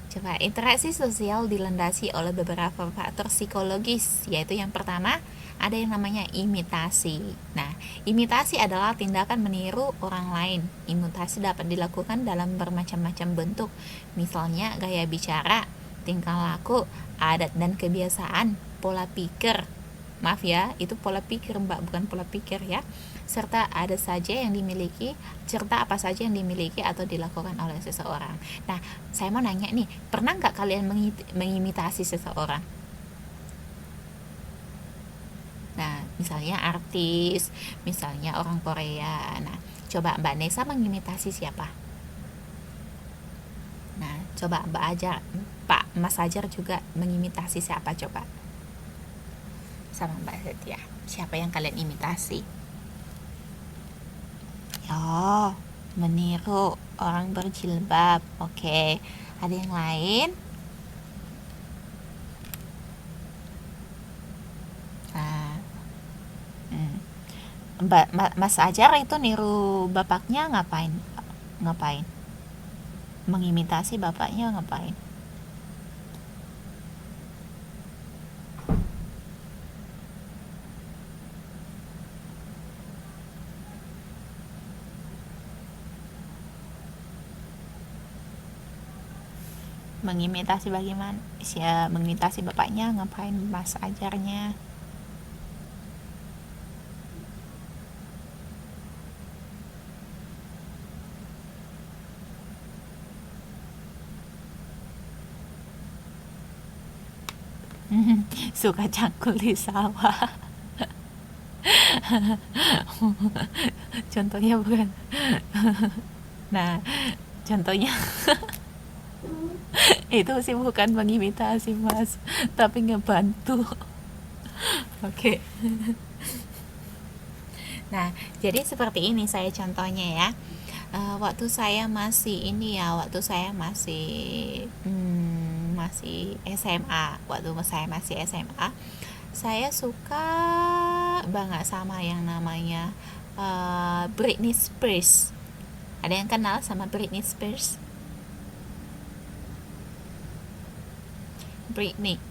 coba, interaksi sosial dilandasi oleh beberapa faktor psikologis, yaitu yang pertama ada yang namanya imitasi. Nah, imitasi adalah tindakan meniru orang lain. Imitasi dapat dilakukan dalam bermacam-macam bentuk, misalnya gaya bicara, tingkah laku, adat dan kebiasaan, pola pikir. Maaf ya, itu pola pikir Mbak, bukan pola pikir ya. Serta apa saja yang dimiliki atau dilakukan oleh seseorang. Nah, saya mau nanya nih, pernah nggak kalian mengimitasi seseorang? Nah, misalnya artis, misalnya orang Korea. Nah, coba Mbak Nesa mengimitasi siapa? Nah, coba Mas Ajar juga mengimitasi siapa coba? Sama Mbak Setia, siapa yang kalian imitasi? Oh, meniru orang berjilbab. Oke. Ada yang lain? Mas Ajar itu niru bapaknya ngapain? Mengimitasi bapaknya ngapain? Mengimitasi bagaimana? Mengimitasi bapaknya ngapain Mas Ajarnya? Suka cangkul di sawah. Contohnya bukan. Nah, contohnya itu sih bukan mengimitasi Mas, tapi ngebantu. Oke. Nah, jadi seperti ini saya contohnya ya. Waktu saya masih masih SMA, saya suka banget sama yang namanya Britney Spears. Ada yang kenal sama Britney Spears? Britney,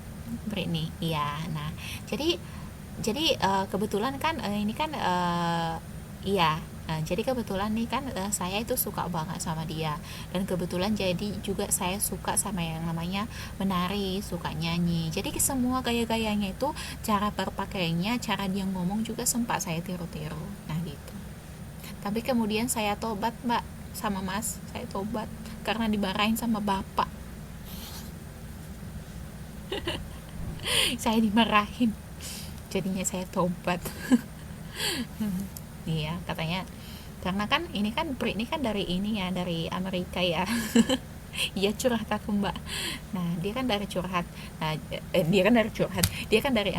iya. Nah, jadi kebetulan kan ini kan iya. Nah, jadi kebetulan nih kan saya itu suka banget sama dia, dan kebetulan jadi juga saya suka sama yang namanya menari, suka nyanyi. Jadi semua gaya-gayanya itu, cara berpakaiannya, cara dia ngomong juga sempat saya tiru-tiru. Nah, gitu. Tapi kemudian saya tobat Mbak, sama Mas, saya tobat karena dimarahin sama bapak. Saya dimarahin, jadinya saya tobat. Iya, katanya karena kan ini kan Britney kan dari Amerika ya. Iya, curhat aku Mbak. Nah, dia kan dari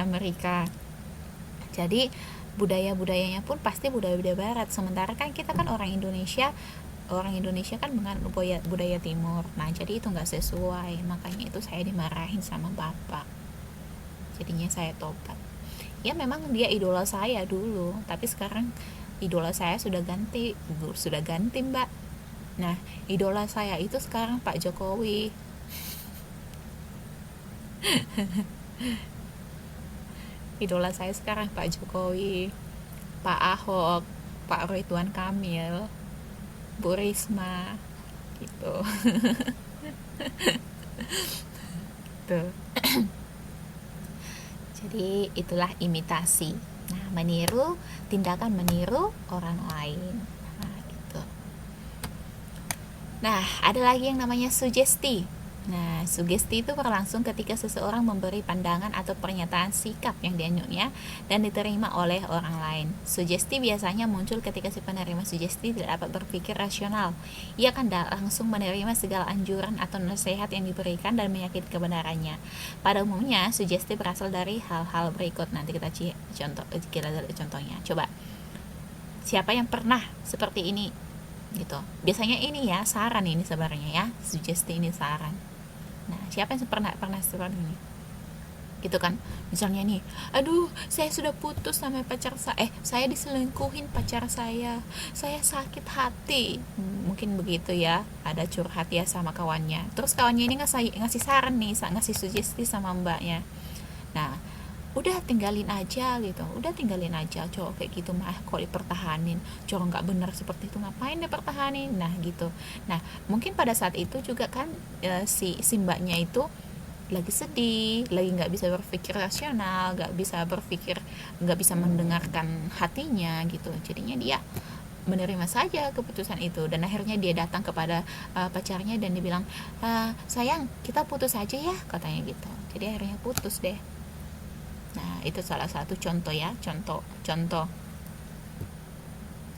Amerika. Jadi budayanya pun pasti budaya barat, sementara kan kita kan orang Indonesia kan menganut budaya timur. Nah, jadi itu nggak sesuai, makanya itu saya dimarahin sama bapak. jadinya saya tobat. Ya memang dia idola saya dulu, tapi sekarang idola saya sudah ganti Mbak. Nah, idola saya itu sekarang Pak Jokowi. Idola saya sekarang Pak Jokowi, Pak Ahok, Pak Ridwan Kamil, Bu Risma gitu. Tuh. Jadi itulah imitasi. Nah, tindakan meniru orang lain. Nah, gitu. Nah, ada lagi yang namanya sugesti. Nah, sugesti itu berlangsung ketika seseorang memberi pandangan atau pernyataan sikap yang dianutnya dan diterima oleh orang lain. Sugesti biasanya muncul ketika si penerima sugesti tidak dapat berpikir rasional. Ia akan langsung menerima segala anjuran atau nasihat yang diberikan dan meyakini kebenarannya. Pada umumnya, sugesti berasal dari hal-hal berikut. Nanti kita lihat contohnya. Coba, siapa yang pernah seperti ini? Gitu. Biasanya ini ya saran ini sebenarnya ya, sugesti ini saran. Nah, siapa yang pernah seperti ini? Gitu kan. Misalnya nih, aduh, saya sudah putus sama pacar saya diselingkuhin pacar saya sakit hati. Mungkin begitu ya, ada curhat ya sama kawannya. Terus kawannya ini ngasih saran nih, ngasih sugesti sama mbaknya. Nah, udah tinggalin aja cowok kayak gitu mah kok dipertahanin, cowok nggak benar seperti itu ngapain dipertahanin. Nah gitu. Nah mungkin pada saat itu juga kan si mbaknya itu lagi sedih, lagi nggak bisa berpikir rasional, nggak bisa mendengarkan hatinya gitu. Jadinya dia menerima saja keputusan itu, dan akhirnya dia datang kepada pacarnya dan dibilang, sayang kita putus aja ya, katanya gitu. Jadi akhirnya putus deh. Nah, itu salah satu contoh ya, contoh.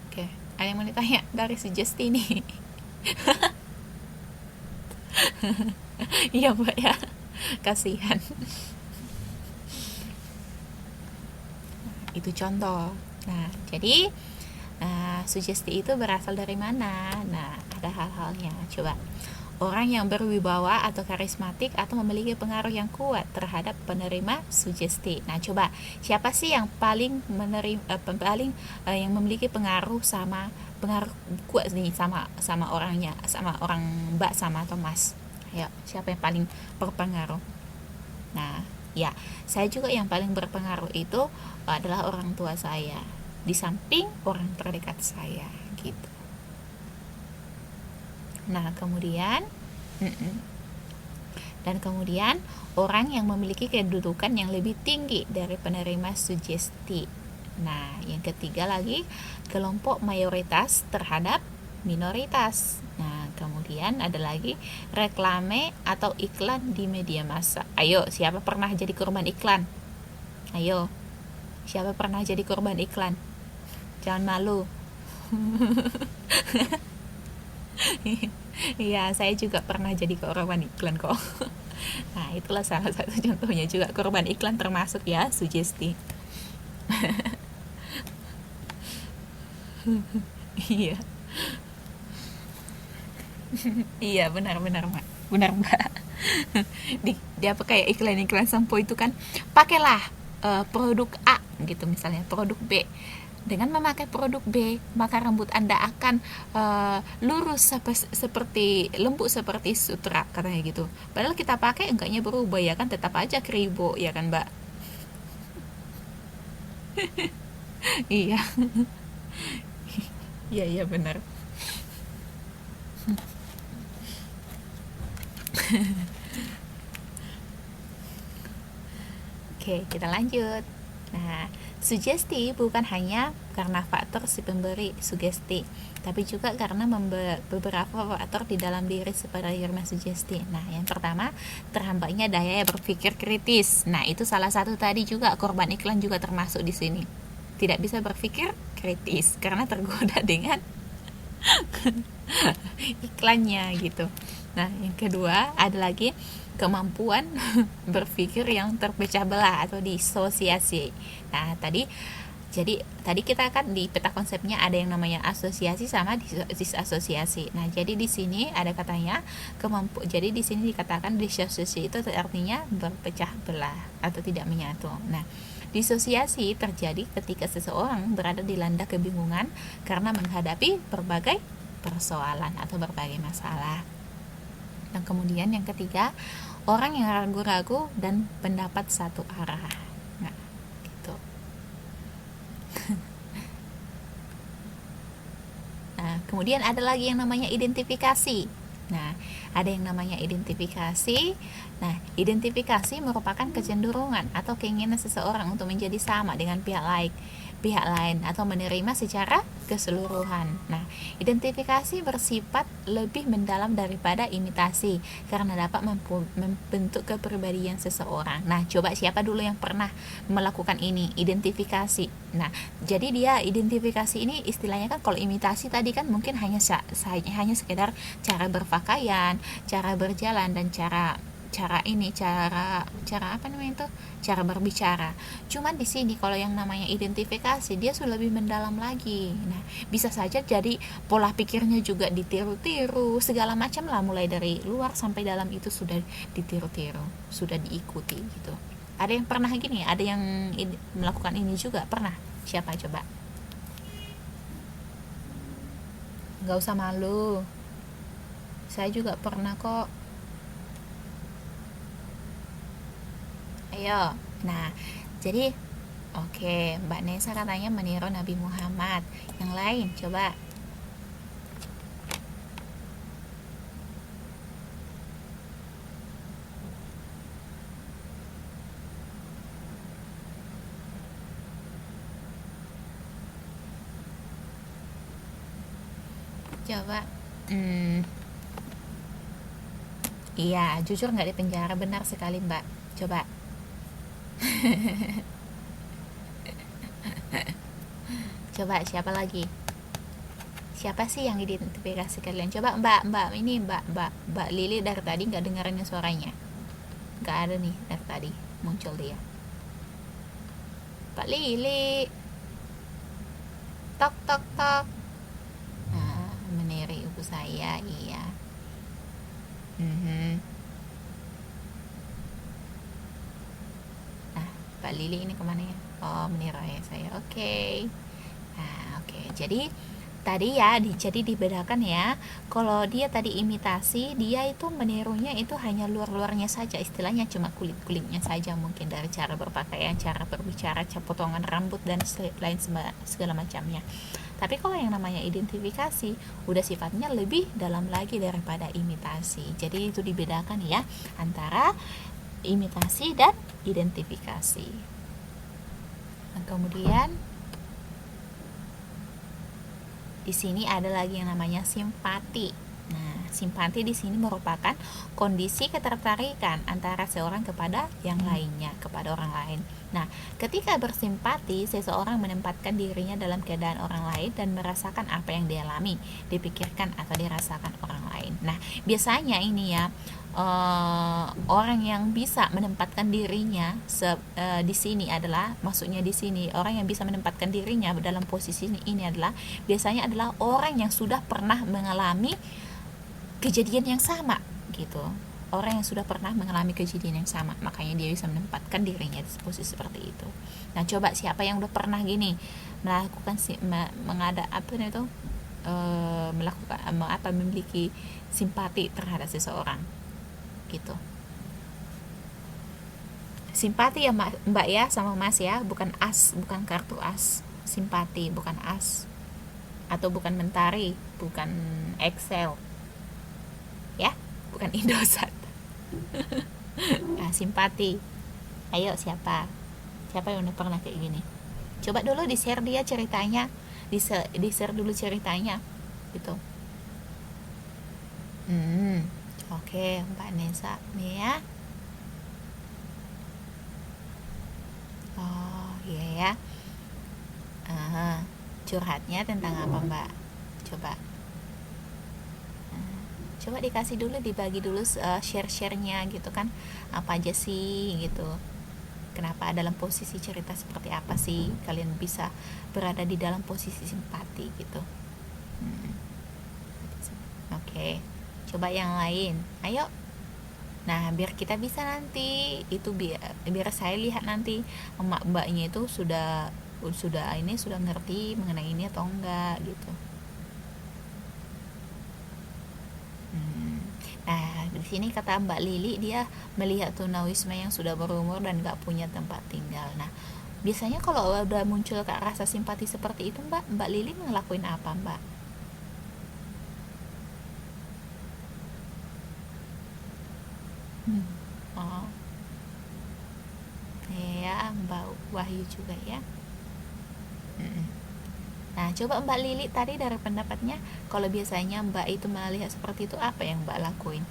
Oke, ada yang mau ditanya dari sugesti nih? Iya Mbak ya, kasihan. Itu contoh. Nah, jadi sugesti itu berasal dari mana? Nah, ada hal-halnya. Coba, orang yang berwibawa atau karismatik atau memiliki pengaruh yang kuat terhadap penerima sugesti. Nah, coba siapa sih yang paling yang memiliki pengaruh kuat nih sama orangnya, sama orang Mbak sama atau Mas? Ayo, siapa yang paling berpengaruh? Nah, ya, saya juga yang paling berpengaruh itu adalah orang tua saya, di samping orang terdekat saya gitu. Nah, kemudian orang yang memiliki kedudukan yang lebih tinggi dari penerima sugesti. Nah, yang ketiga lagi, kelompok mayoritas terhadap minoritas. Nah, kemudian ada lagi reklame atau iklan di media massa. Ayo, siapa pernah jadi korban iklan? Ayo, siapa pernah jadi korban iklan? Jangan malu. Iya, saya juga pernah jadi korban iklan kok. Nah, itulah salah satu contohnya juga korban iklan termasuk ya sugesti. Iya. Iya, benar Mbak. Benar Mbak. Dia pakai iklan sampo itu kan, pakailah produk A gitu, misalnya produk B. Dengan memakai produk B, maka rambut Anda akan lurus seperti lembut seperti sutra, katanya gitu. Padahal kita pakai enggaknya berubah ya kan, tetap aja kribo ya kan Mbak. Iya. Iya benar. Oke, kita lanjut. Nah, sugesti bukan hanya karena faktor si pemberi sugesti, tapi juga karena beberapa faktor di dalam diri si penerima sugesti. Nah, yang pertama, terhambatnya daya berpikir kritis. Nah, itu salah satu tadi juga, korban iklan juga termasuk di sini. Tidak bisa berpikir kritis karena tergoda dengan iklannya gitu. Nah, yang kedua ada lagi kemampuan berpikir yang terpecah belah atau disosiasi. Nah, tadi Jadi tadi kita kan di peta konsepnya ada yang namanya asosiasi sama disasosiasi. Nah, jadi di sini ada katanya jadi di sini dikatakan disasosiasi itu artinya berpecah belah atau tidak menyatu. Nah, disosiasi terjadi ketika seseorang berada di landa kebingungan karena menghadapi berbagai persoalan atau berbagai masalah. Dan kemudian yang ketiga, orang yang ragu-ragu dan pendapat satu arah. Nah, gitu. Nah, kemudian ada lagi yang namanya identifikasi. Nah, ada yang namanya identifikasi. Nah, identifikasi merupakan kecenderungan atau keinginan seseorang untuk menjadi sama dengan pihak lain atau menerima secara keseluruhan. Nah, identifikasi bersifat lebih mendalam daripada imitasi karena dapat membentuk kepribadian seseorang. Nah, coba siapa dulu yang pernah melakukan ini, identifikasi. Nah, jadi dia identifikasi ini istilahnya kan, kalau imitasi tadi kan mungkin hanya sekedar cara berpakaian, cara berjalan, dan cara apa namanya itu, cara berbicara. Cuman di sini kalau yang namanya identifikasi, dia sudah lebih mendalam lagi. Nah, bisa saja jadi pola pikirnya juga ditiru-tiru, segala macam lah, mulai dari luar sampai dalam itu sudah ditiru-tiru, sudah diikuti gitu. Ada yang pernah gini, ada yang melakukan ini juga pernah? Siapa coba? Gak usah malu, saya juga pernah kok. Ayo. Nah, jadi oke, Mbak Nesa katanya meniru Nabi Muhammad. Yang lain coba. Coba. Iya, jujur nggak di penjara, benar sekali Mbak. Coba. Coba siapa lagi? Siapa sih yang identifikasi kalian? Coba Mbak Lili dari tadi nggak dengerin suaranya. Nggak ada nih dari tadi muncul dia. Mbak Lili. Tok tok tok. Nah, meniru ibu saya, iya. Nah, Mbak Lili ini kemana ya? Oh, meniru ya saya. Oke. Nah, oke. Jadi tadi ya, jadi dibedakan ya. Kalau dia tadi imitasi, dia itu menirunya itu hanya luar-luarnya saja, istilahnya cuma kulit-kulitnya saja, mungkin dari cara berpakaian, cara berbicara, cara potongan rambut, dan lain segala macamnya. Tapi kalau yang namanya identifikasi, udah sifatnya lebih dalam lagi daripada imitasi. Jadi itu dibedakan ya antara imitasi dan identifikasi. Nah, kemudian di sini ada lagi yang namanya simpati. Nah, simpati di sini merupakan kondisi ketertarikan antara seorang kepada yang lainnya, kepada orang lain. Nah, ketika bersimpati, seseorang menempatkan dirinya dalam keadaan orang lain dan merasakan apa yang dialami, dipikirkan atau dirasakan orang lain. Nah, biasanya ini ya, orang yang bisa menempatkan dirinya di sini adalah, maksudnya di sini orang yang bisa menempatkan dirinya dalam posisi ini adalah biasanya adalah orang yang sudah pernah mengalami kejadian yang sama gitu. Orang yang sudah pernah mengalami kejadian yang sama, makanya dia bisa menempatkan dirinya di posisi seperti itu. Nah, coba siapa yang udah pernah gini melakukan melakukan memiliki simpati terhadap seseorang gitu. Simpati ya Mbak ya, sama Mas ya, bukan as, bukan kartu as. Simpati, bukan as, atau bukan Mentari, bukan Excel ya, bukan Indosat. Nah, simpati. Ayo, siapa yang udah pernah kayak gini? Coba dulu di share dia ceritanya, di share dulu ceritanya gitu. Oke, Mbak Nesa nih ya. Oh iya ya. Curhatnya tentang apa Mbak? Coba dikasih dulu, dibagi dulu share-sharenya gitu kan, apa aja sih gitu. kenapa dalam posisi cerita seperti apa sih kalian bisa berada di dalam posisi simpati gitu. hmm. Oke, coba yang lain, ayo. Nah, biar kita bisa nanti itu biar saya lihat nanti mbaknya itu sudah ngerti mengenai ini atau enggak gitu. Hmm. Nah, di sini kata Mbak Lili dia melihat tunawisma yang sudah berumur dan gak punya tempat tinggal. Nah, biasanya kalau udah muncul kak rasa simpati seperti itu, Mbak Lili ngelakuin apa, Mbak? Hmm. Oh, ya, Mbak Wahyu juga ya. Mm-mm. Nah, coba Mbak Lili tadi dari pendapatnya, kalau biasanya Mbak itu melihat seperti itu, apa yang Mbak lakuin?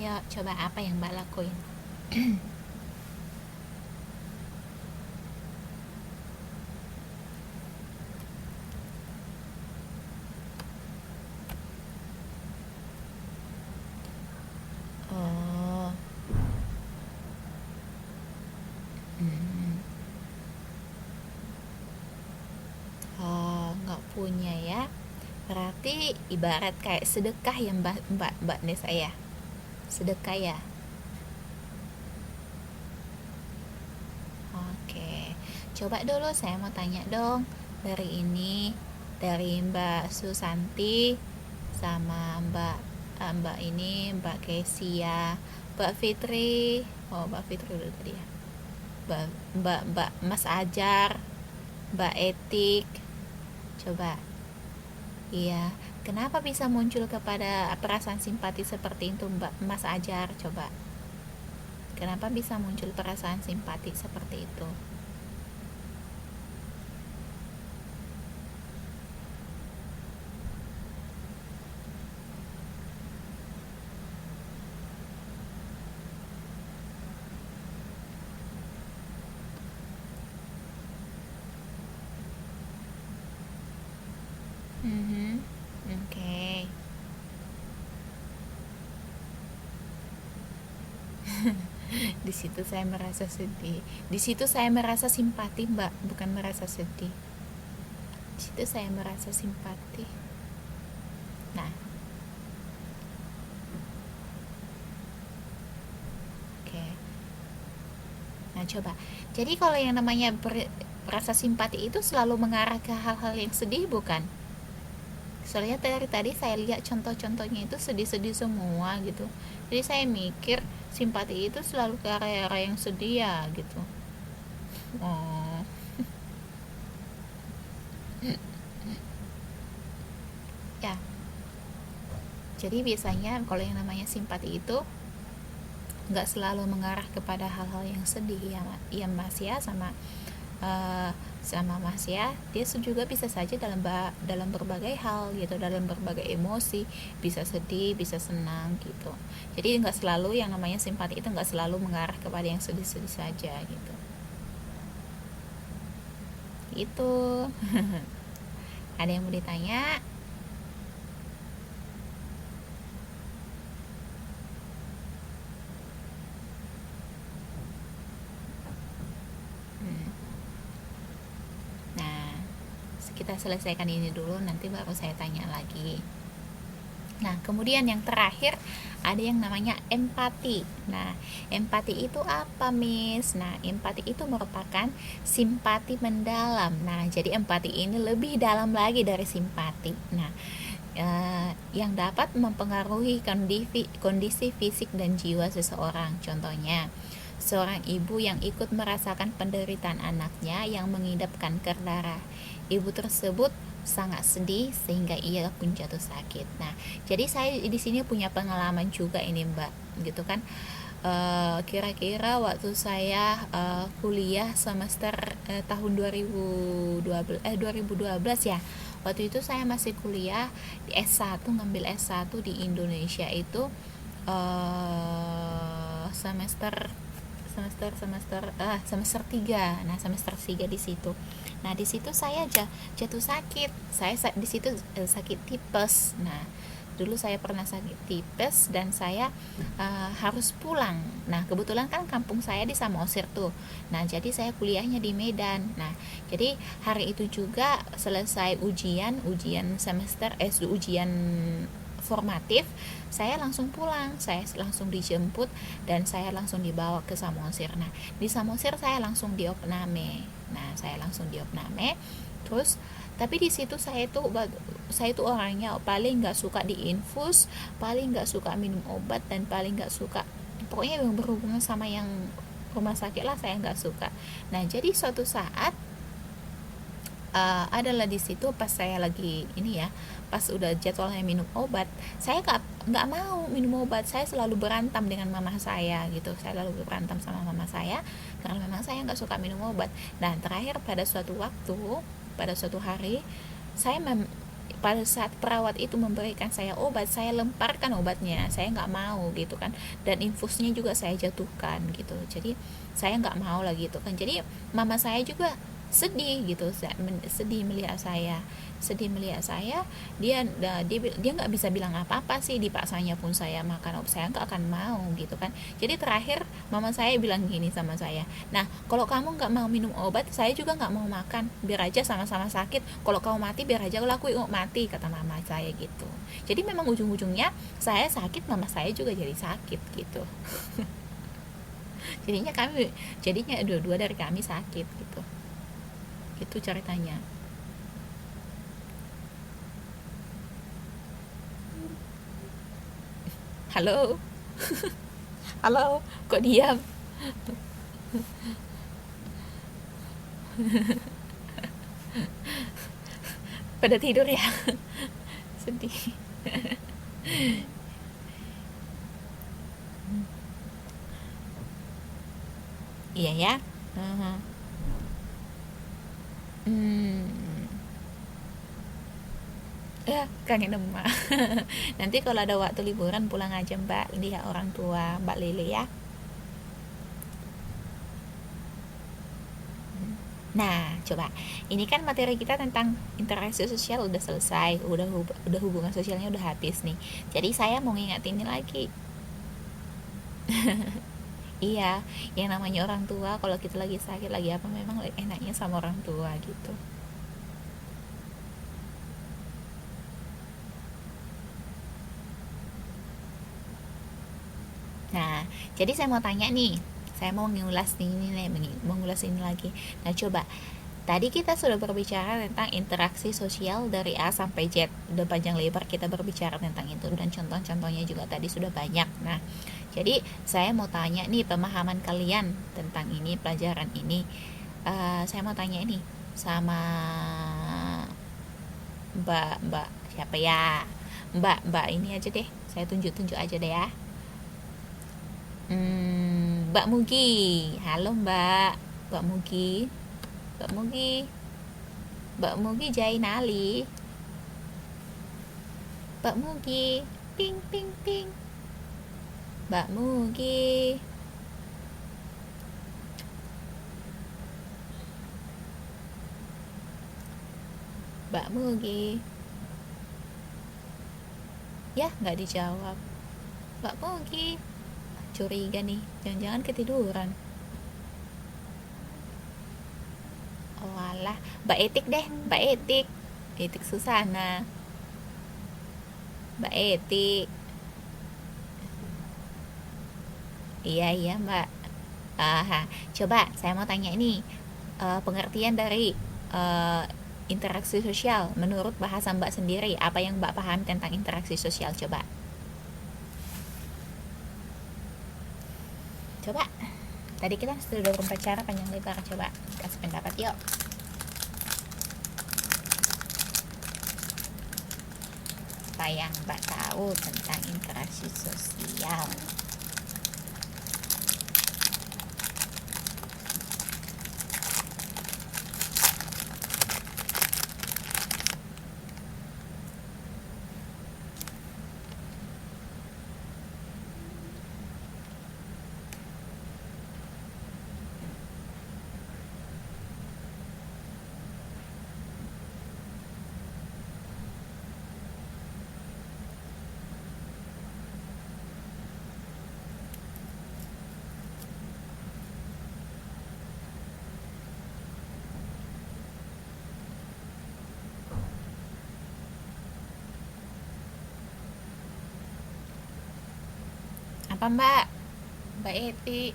Ya, coba apa yang Mbak lakuin? Oh, hmm. Oh, nggak punya ya. Berarti ibarat kayak sedekah ya Mbak Nesa ya. Sedekah ya. Oke. Coba dulu saya mau tanya dong. Dari Mbak Susanti sama Mbak ini Mbak Kesia, Mbak Fitri. Oh, Mbak Fitri udah tadi ya. Mbak Mbak Mas Ajar, Mbak Etik. Coba. Iya, kenapa bisa muncul kepada perasaan simpati seperti itu, Mbak Mas Ajar? Coba, kenapa bisa muncul perasaan simpati seperti itu? Mhm. Oke. Di situ saya merasa sedih. Di situ saya merasa simpati, Mbak, bukan merasa sedih. Di situ saya merasa simpati. Nah, oke. Nah, coba. Jadi kalau yang namanya rasa simpati itu selalu mengarah ke hal-hal yang sedih, bukan? Soalnya dari tadi saya lihat contoh-contohnya itu sedih-sedih semua gitu, jadi saya mikir simpati itu selalu ke area-area yang sedih ya gitu. Oh, ya, jadi biasanya kalau yang namanya simpati itu nggak selalu mengarah kepada hal-hal yang sedih ya, ya Mas ya, uh, sama Mas ya, dia juga bisa saja dalam berbagai hal gitu, dalam berbagai emosi, bisa sedih, bisa senang gitu. Jadi nggak selalu yang namanya simpati itu nggak selalu mengarah kepada yang sedih-sedih saja gitu. Itu ada yang mau ditanya? Hmm. Nah, kita selesaikan ini dulu, nanti baru saya tanya lagi. Nah, kemudian yang terakhir ada yang namanya empati. Nah, empati itu apa, Miss? Nah, empati itu merupakan simpati mendalam. Nah, jadi empati ini lebih dalam lagi dari simpati. Nah, yang dapat mempengaruhi kondisi fisik dan jiwa seseorang. Contohnya, seorang ibu yang ikut merasakan penderitaan anaknya yang mengidap kanker darah. Ibu tersebut sangat sedih sehingga ia pun jatuh sakit. Nah, jadi saya di sini punya pengalaman juga ini, Mbak, gitu kan. Kira-kira waktu saya kuliah semester tahun 2012 ya. Waktu itu saya masih kuliah di S1, ngambil S1 di Indonesia itu semester semester 3. Nah, semester 3 di situ. Nah, di situ saya jatuh sakit. Di situ sakit tipes. Nah, dulu saya pernah sakit tipes dan saya harus pulang. Nah, kebetulan kan kampung saya di Samosir tuh. Nah, jadi saya kuliahnya di Medan. Nah, jadi hari itu juga selesai ujian semester ujian formatif, saya langsung pulang, saya langsung dijemput dan saya langsung dibawa ke Samosir. Nah, di Samosir saya langsung diopname. Nah, saya langsung diopname. Terus tapi di situ saya tuh orangnya paling nggak suka diinfus, paling nggak suka minum obat, dan paling nggak suka pokoknya yang berhubungan sama yang rumah sakit lah, saya nggak suka. Nah, jadi suatu saat adalah di situ pas saya lagi ini ya, pas udah jadwalnya minum obat, saya nggak mau minum obat. Saya selalu berantem dengan mama saya gitu, saya selalu berantem sama mama saya karena memang saya nggak suka minum obat. Dan terakhir pada suatu hari, saya pada saat perawat itu memberikan saya obat, saya lemparkan obatnya, saya nggak mau gitu kan, dan infusnya juga saya jatuhkan gitu. Jadi saya nggak mau lagi gitu kan. Jadi mama saya juga sedih gitu, sedih melihat saya. Dia nggak bisa bilang apa-apa sih, dipaksanya pun saya makan obat, saya nggak akan mau gitu kan. Jadi terakhir mama saya bilang gini sama saya, nah kalau kamu nggak mau minum obat, saya juga nggak mau makan, biar aja sama-sama sakit. Kalau kamu mati, biar aja aku mati, kata mama saya gitu. Jadi memang ujung-ujungnya saya sakit, mama saya juga jadi sakit gitu. Jadinya dua-dua dari kami sakit gitu. Itu ceritanya. Halo. Halo, kok diam? Pada tidur ya? Sedih. Iya ya. Uh-huh. Hmm. Ya, kangen emak. Nanti kalau ada waktu liburan pulang aja Mbak, lihat orang tua Mbak Lili ya. Nah, coba. Ini kan materi kita tentang interaksi sosial udah selesai, udah hubungan sosialnya udah habis nih. Jadi saya mau ngingetin ini lagi. Iya, yang namanya orang tua kalau kita lagi sakit lagi apa memang enaknya sama orang tua gitu. Nah, jadi saya mau tanya nih, saya mau mengulas ini lagi. Nah, coba. Tadi kita sudah berbicara tentang interaksi sosial dari A sampai Z. Udah panjang lebar kita berbicara tentang itu, dan contoh-contohnya juga tadi sudah banyak. Nah, jadi saya mau tanya nih pemahaman kalian tentang ini, pelajaran ini. Saya mau tanya ini sama Mbak siapa ya? Mbak ini aja deh. Saya tunjuk-tunjuk aja deh ya. Mbak Mugi. Halo Mbak. Mbak Mugi. Mbak Mugi. Mbak Mugi Jainali. Mbak Mugi. Ping ping ping. Mbak Mugi. Mbak Mugi. Ya, nggak dijawab. Mbak Mugi. Curiga nih, jangan-jangan ketiduran. Oh alah, Mbak Etik deh, Mbak Etik. Etik Susana. Mbak Etik. Iya iya Mbak. Coba saya mau tanya ini, pengertian dari eh, interaksi sosial menurut bahasa Mbak sendiri. Apa yang Mbak paham tentang interaksi sosial? Coba. Tadi kita sudah berbicara panjang lebar, coba kasih pendapat yuk. Apa yang Mbak tahu tentang interaksi sosial? Kenapa Mbak? Mbak Eti.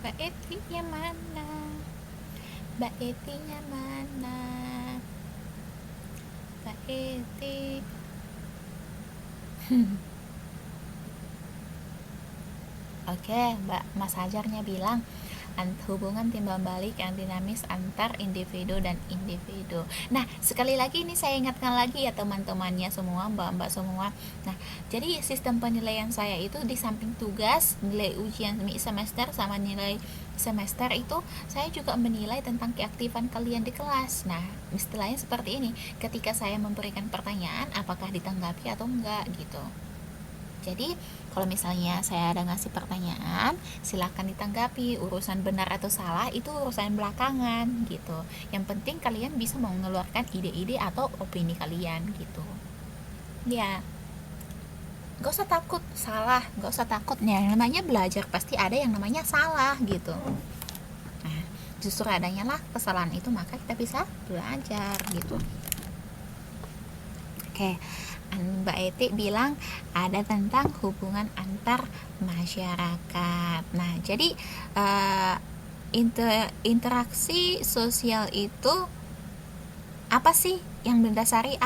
Mbak Etinya mana? Mbak Etinya mana? Mbak Eti. Oke, Mbak Mas Hajarnya bilang hubungan timbal balik yang dinamis antar individu dan individu. Nah, sekali lagi ini saya ingatkan lagi ya teman-temannya semua, mbak-mbak semua. Nah, jadi sistem penilaian saya itu di samping tugas, nilai ujian semester sama nilai semester itu, saya juga menilai tentang keaktifan kalian di kelas. Nah, istilahnya seperti ini, ketika saya memberikan pertanyaan, apakah ditanggapi atau enggak gitu. Jadi kalau misalnya saya ada ngasih pertanyaan, silahkan ditanggapi. Urusan benar atau salah itu urusan belakangan gitu. Yang penting kalian bisa mengeluarkan ide-ide atau opini kalian gitu. Ya, gak usah takut salah, gak usah takut. Yang namanya belajar pasti ada yang namanya salah gitu. Nah, justru adanya lah kesalahan itu maka kita bisa belajar gitu. Oke. Mbak Eti bilang ada tentang hubungan antar masyarakat. Nah, jadi interaksi sosial itu apa sih yang mendasari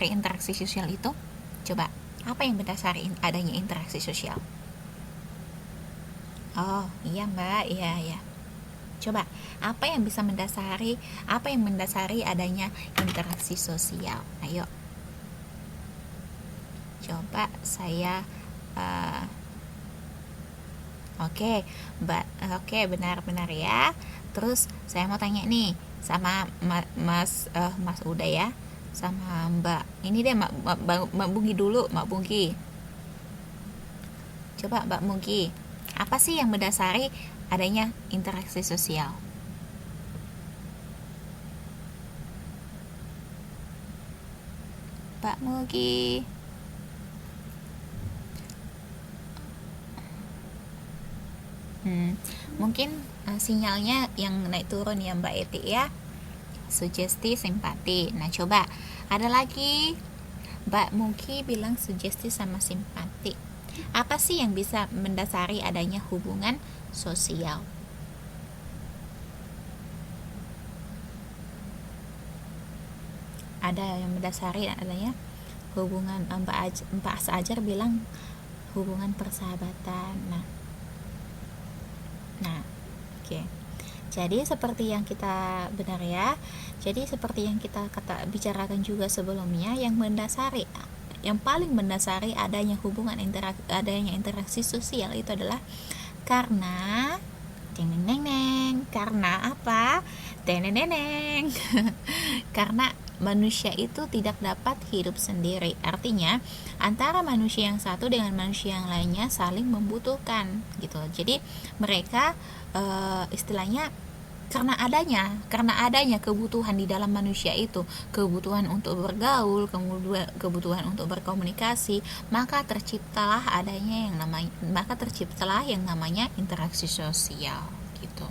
interaksi sosial itu? Coba, apa yang mendasari adanya interaksi sosial? Oh, iya Mbak, iya. Coba, apa yang mendasari adanya interaksi sosial? Ayo. Coba saya oke, benar ya. Terus saya mau tanya nih sama Mas Uda ya, sama Mbak ini deh, Mbak Bungi dulu. Mbak Bungi, coba Mbak Bungi, apa sih yang mendasari adanya interaksi sosial? Mbak Mugi. Mungkin sinyalnya yang naik turun ya Mbak Eti ya. Sugesti, simpati. Nah coba ada lagi, Mbak Mugi bilang sugesti sama simpati. Apa sih yang bisa mendasari adanya hubungan sosial? Ada yang mendasari adanya hubungan. Mbak Ajar bilang hubungan persahabatan. Nah, oke. Jadi seperti yang kita benar ya. Jadi seperti yang kita bicarakan juga sebelumnya, yang paling mendasari adanya adanya interaksi sosial itu adalah karena karena apa? Karena manusia itu tidak dapat hidup sendiri. Artinya antara manusia yang satu dengan manusia yang lainnya saling membutuhkan gitu. Jadi mereka istilahnya karena adanya kebutuhan di dalam manusia itu, kebutuhan untuk bergaul, kemudian kebutuhan untuk berkomunikasi, maka terciptalah yang namanya interaksi sosial gitu.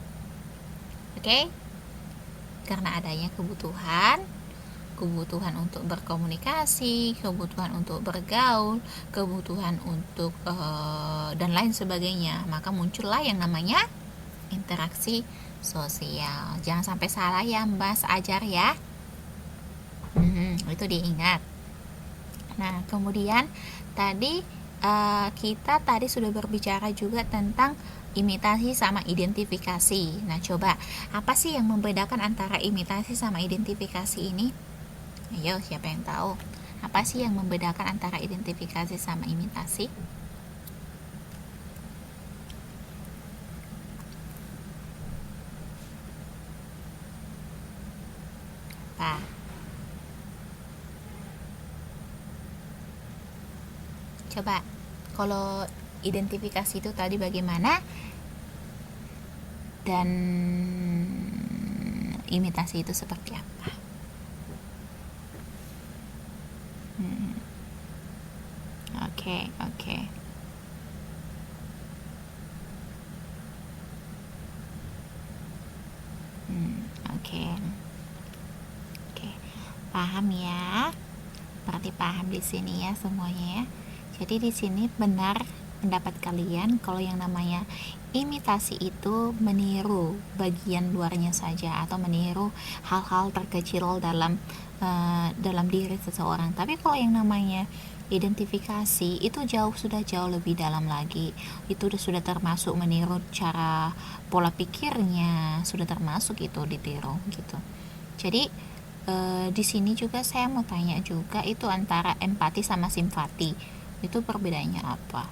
Oke? Karena adanya kebutuhan untuk berkomunikasi, kebutuhan untuk bergaul, kebutuhan untuk dan lain sebagainya, maka muncullah yang namanya interaksi sosial. Jangan sampai salah ya Mbak Ajar ya. Itu diingat. Nah, kemudian tadi kita sudah berbicara juga tentang imitasi sama identifikasi. Nah, coba apa sih yang membedakan antara imitasi sama identifikasi ini? Ayo, siapa yang tahu? Apa sih yang membedakan antara identifikasi sama imitasi? Apa? Coba kalau identifikasi itu tadi bagaimana, dan imitasi itu seperti apa? Oke, oke. Oke. Oke. Paham ya? Berarti paham di sini ya semuanya ya. Jadi di sini benar pendapat kalian kalau yang namanya imitasi itu meniru bagian luarnya saja atau meniru hal-hal terkecil dalam diri seseorang. Tapi kalau yang namanya identifikasi itu sudah jauh lebih dalam lagi. Itu sudah termasuk meniru cara pola pikirnya, sudah termasuk itu ditiru gitu. Jadi di sini juga saya mau tanya juga, itu antara empati sama simpati itu perbedaannya apa?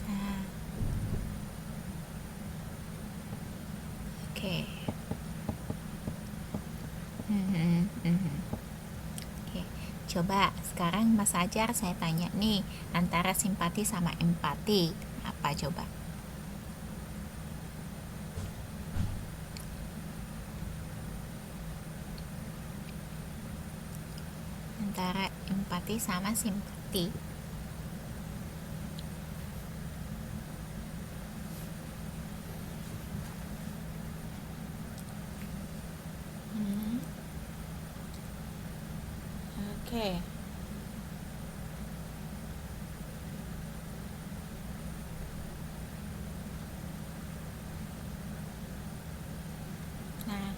Ah, oke. Mhm, mhm. Oke. Coba sekarang Mas Ajar saya tanya nih, antara simpati sama empati apa coba? Antara empati sama simpati. Hmm, oke. Nah,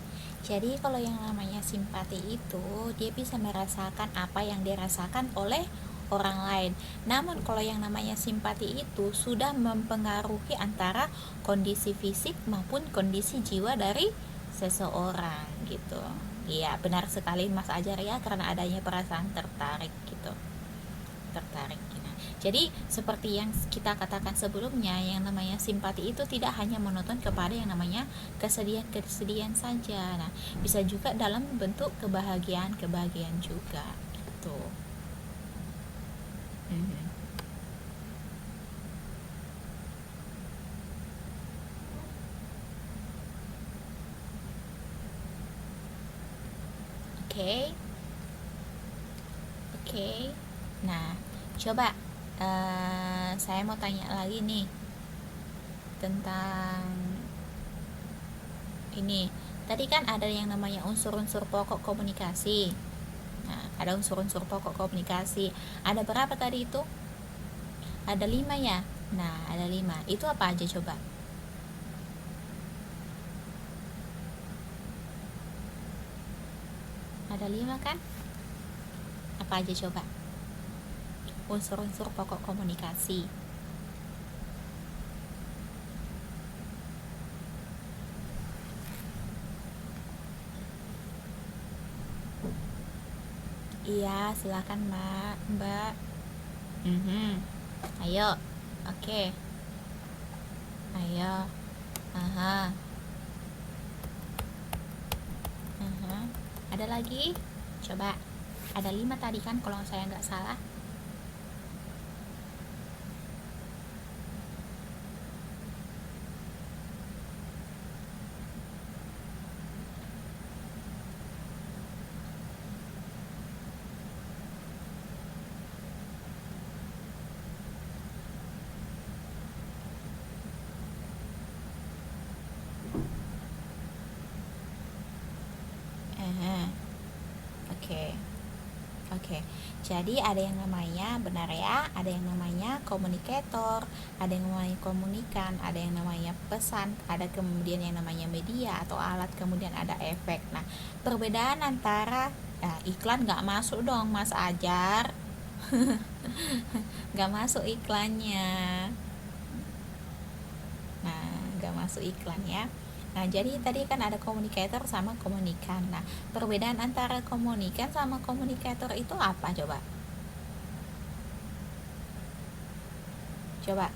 jadi kalau yang namanya simpati itu dia bisa merasakan apa yang dirasakan oleh orang lain. Namun kalau yang namanya simpati itu sudah mempengaruhi antara kondisi fisik maupun kondisi jiwa dari seseorang gitu. Iya, benar sekali Mas Ajar ya, karena adanya perasaan tertarik gitu. Tertarik. Nah, jadi seperti yang kita katakan sebelumnya, yang namanya simpati itu tidak hanya menonton kepada yang namanya kesedihan-kesedihan saja. Nah, bisa juga dalam bentuk kebahagiaan-kebahagiaan juga gitu. Mhm. Oke, oke. Nah, coba saya mau tanya lagi nih tentang ini. Tadi kan ada yang namanya unsur-unsur pokok komunikasi. Nah, ada unsur-unsur pokok komunikasi. Ada berapa tadi itu? Ada 5 ya? Nah, ada 5. Itu apa aja coba? Ada 5 kan? Apa aja coba? Unsur-unsur pokok komunikasi. Iya, silakan Mbak. Mbak. Ayo. Oke. Ayo. Aha. Aha. Ada lagi? Coba. Ada 5 tadi kan kalau saya nggak salah. Aha. Oke. Oke, jadi ada yang namanya, benar ya, ada yang namanya komunikator, ada yang namanya komunikan, ada yang namanya pesan, ada kemudian yang namanya media atau alat, kemudian ada efek. Nah, perbedaan antara iklan nggak masuk dong, Mas Ajar, nggak masuk iklannya. Nah, nggak masuk iklan ya. Nah, jadi tadi kan ada komunikator sama komunikan. Nah, perbedaan antara komunikan sama komunikator itu apa coba? Coba,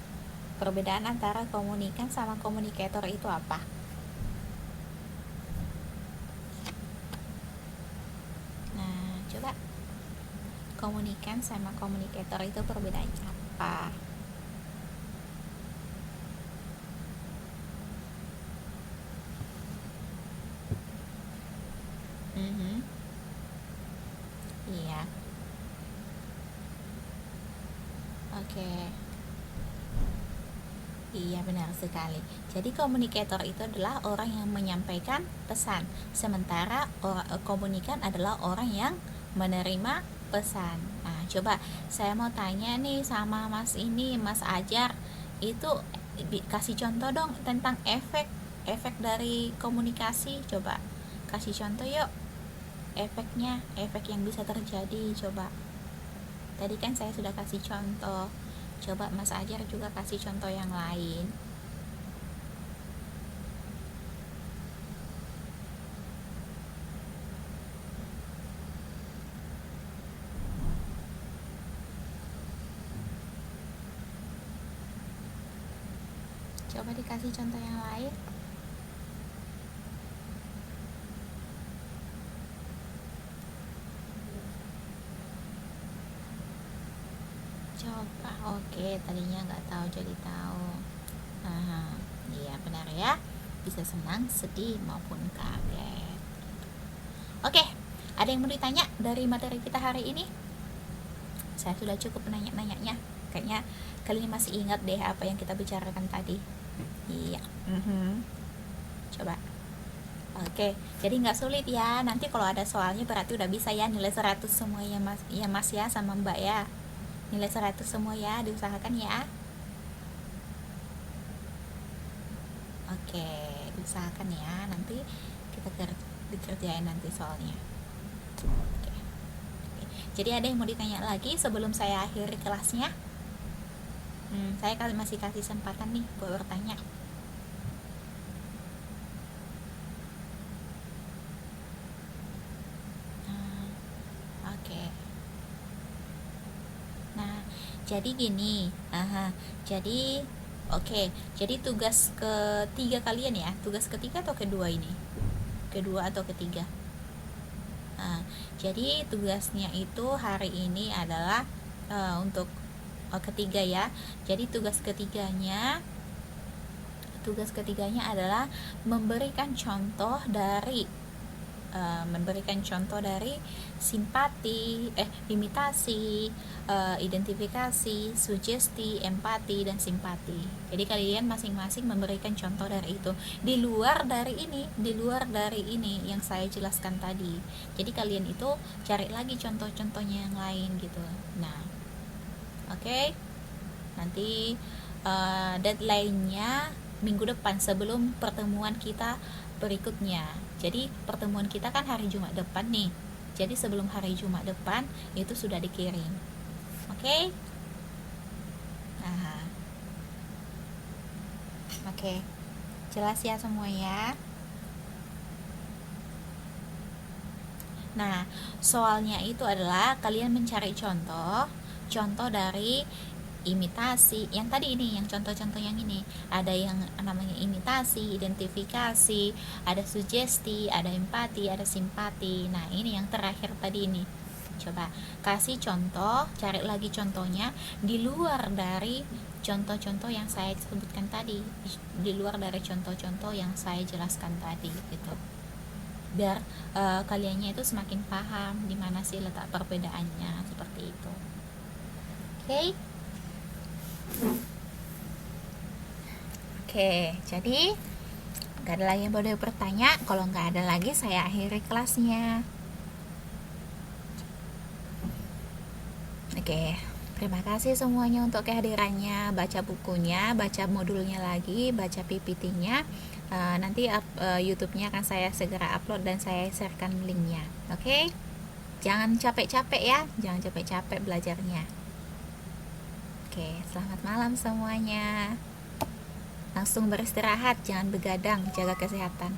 perbedaan antara komunikan sama komunikator itu apa? Nah, coba, komunikan sama komunikator itu perbedaannya apa? Mhm. Iya. Oke. Iya, benar sekali. Jadi komunikator itu adalah orang yang menyampaikan pesan, sementara komunikan adalah orang yang menerima pesan. Nah, coba saya mau tanya nih sama Mas ini, Mas Ajar, itu kasih contoh dong tentang efek dari komunikasi. Coba kasih contoh yuk, efeknya, efek yang bisa terjadi. Coba, tadi kan saya sudah kasih contoh, coba Mas Ajar juga kasih contoh yang lain. Coba dikasih contoh yang lain. Coba, oke, tadinya nggak tahu jadi tahu. Iya benar ya, bisa senang, sedih maupun kaget. Oke, ada yang mau ditanya dari materi kita hari ini? Saya sudah cukup nanya-nanyanya. Kayaknya kali ini masih ingat deh apa yang kita bicarakan tadi. Iya. Coba. Oke, jadi nggak sulit ya. Nanti kalau ada soalnya berarti udah bisa ya, nilai 100 semua ya Mas, ya Mas ya sama Mbak ya. Nilai 100 semua ya, diusahakan ya. Oke, diusahakan ya. Nanti kita dikerjain nanti soalnya. Oke. Jadi ada yang mau ditanya lagi sebelum saya akhiri kelasnya? Saya masih kasih kesempatan nih buat bertanya. Oke. Nah, jadi gini. Jadi oke. Jadi tugas ketiga kalian ya. Tugas ketiga atau kedua ini? Kedua atau ketiga? Jadi tugasnya itu hari ini adalah untuk ketiga ya. Jadi tugas ketiganya adalah memberikan contoh dari simpati, imitasi, identifikasi, sugesti, empati, dan simpati. Jadi kalian masing-masing memberikan contoh dari itu. Di luar dari ini yang saya jelaskan tadi. Jadi kalian itu cari lagi contoh-contohnya yang lain gitu. Nah, oke. Nanti deadline-nya minggu depan sebelum pertemuan kita berikutnya. Jadi pertemuan kita kan hari Jumat depan nih. Jadi sebelum hari Jumat depan itu sudah dikirim. Oke? Oke. Jelas ya semua ya? Nah, soalnya itu adalah kalian mencari contoh dari imitasi yang tadi ini, yang contoh-contoh yang ini. Ada yang namanya imitasi, identifikasi, ada sugesti, ada empati, ada simpati. Nah, ini yang terakhir tadi ini. Coba kasih contoh, cari lagi contohnya di luar dari contoh-contoh yang saya sebutkan tadi, di luar dari contoh-contoh yang saya jelaskan tadi gitu. Biar kaliannya itu semakin paham di mana sih letak perbedaannya, seperti itu. Oke? Oke, jadi nggak ada lagi yang boleh bertanya. Kalau nggak ada lagi, saya akhiri kelasnya. Oke, terima kasih semuanya untuk kehadirannya. Baca bukunya, baca modulnya lagi, baca PPT-nya. Nanti YouTube-nya akan saya segera upload dan saya sharekan linknya. Oke? Jangan capek-capek ya, jangan capek-capek belajarnya. Oke, selamat malam semuanya. Langsung beristirahat, jangan begadang, jaga kesehatan.